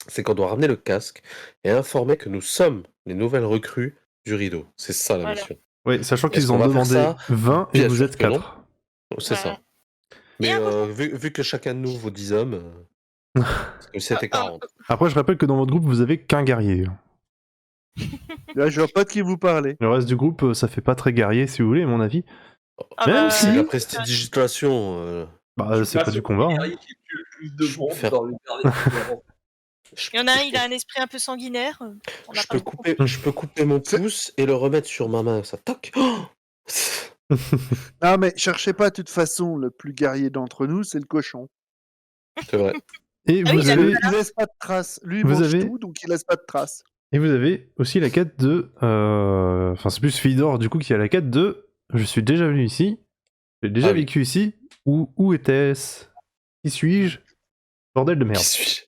c'est qu'on doit ramener le casque et informer que nous sommes les nouvelles recrues du rideau. C'est ça la Voilà. mission. Oui, sachant Est-ce qu'ils qu'on ont va faire demandé ça 20 et Bien vous sûr êtes que non. 4. C'est Ouais. ça. Mais Et un vu que chacun de nous vaut 10 hommes, parce que c'était 40. Après je rappelle que dans votre groupe vous avez qu'un guerrier. Là, je vois pas de qui vous parlez. Le reste du groupe, ça fait pas très guerrier, si vous voulez, à mon avis. Ah Même bah, si- La prestidigitation. Bah, c'est pas du combat. Hein. Qui tue le plus de monde Faire- dans le dernier numéro. il y en a un, il a un esprit un peu sanguinaire. On n'a Je pas peux, beaucoup. je peux couper mon pouce et le remettre sur ma main. Ça toc. Oh Non, mais cherchez pas, de toute façon, le plus guerrier d'entre nous, c'est le cochon. c'est vrai. Et Ah oui, vous il a avez, Il laisse pas de traces. Lui, il Vous mange avez- tout, donc il laisse pas de traces. et vous avez aussi la quête de, enfin c'est plus Fidor du coup qui a la quête de, je suis déjà venu ici, j'ai déjà Ah oui. vécu ici. Où était-ce? Qui suis-je? Bordel de Qui merde. suis-je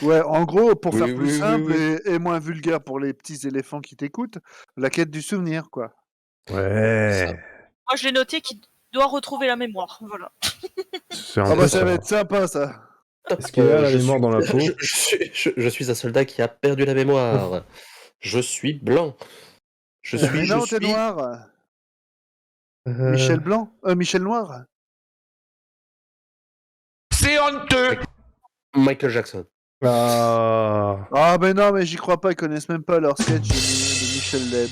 Ouais, en gros, pour Oui, faire oui, plus oui, simple oui. et moins vulgaire pour les petits éléphants qui t'écoutent, la quête du souvenir, quoi. Ouais. Ça. Moi, je l'ai noté qu'il doit retrouver la mémoire. Voilà. C'est un Ah peu bah ça ça. va être sympa, ça. Est-ce qu'il a la Je mémoire suis- dans la peau? je suis un soldat qui a perdu la mémoire. Je suis blanc. Mais non, t'es noir. Michel Blanc Michel Noir. C'est honteux. Michael Jackson. Ah. Ah mais non, mais j'y crois pas, ils connaissent même pas leur sketch de Michel Leb.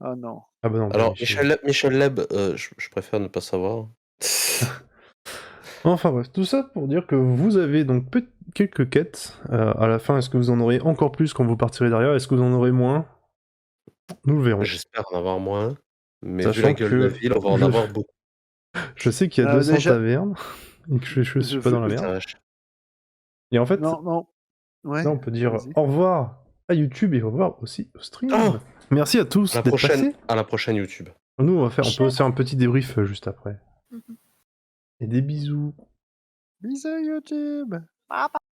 Ah non. Ah bah non. Alors, Michel. Michel Leb, je préfère ne pas savoir. Enfin bref, tout ça pour dire que vous avez donc quelques quêtes. À la fin, est-ce que vous en aurez encore plus quand vous partirez derrière? Est-ce que vous en aurez moins? Nous le verrons. J'espère en avoir moins, mais vu Sachant la gueule de la que ville, on va en je- avoir beaucoup. Je sais qu'il y a 200 déjà- tavernes et que je suis pas dans la merde. Putain, Et en fait, Non. Ouais. là, on peut dire vas-y. au revoir à YouTube et au revoir aussi au stream. Oh Merci à tous d'être passés. à la prochaine YouTube. Nous, on peut aussi faire un petit débrief juste après. Mhm. Et des bisous. Bisous YouTube. Bye bye.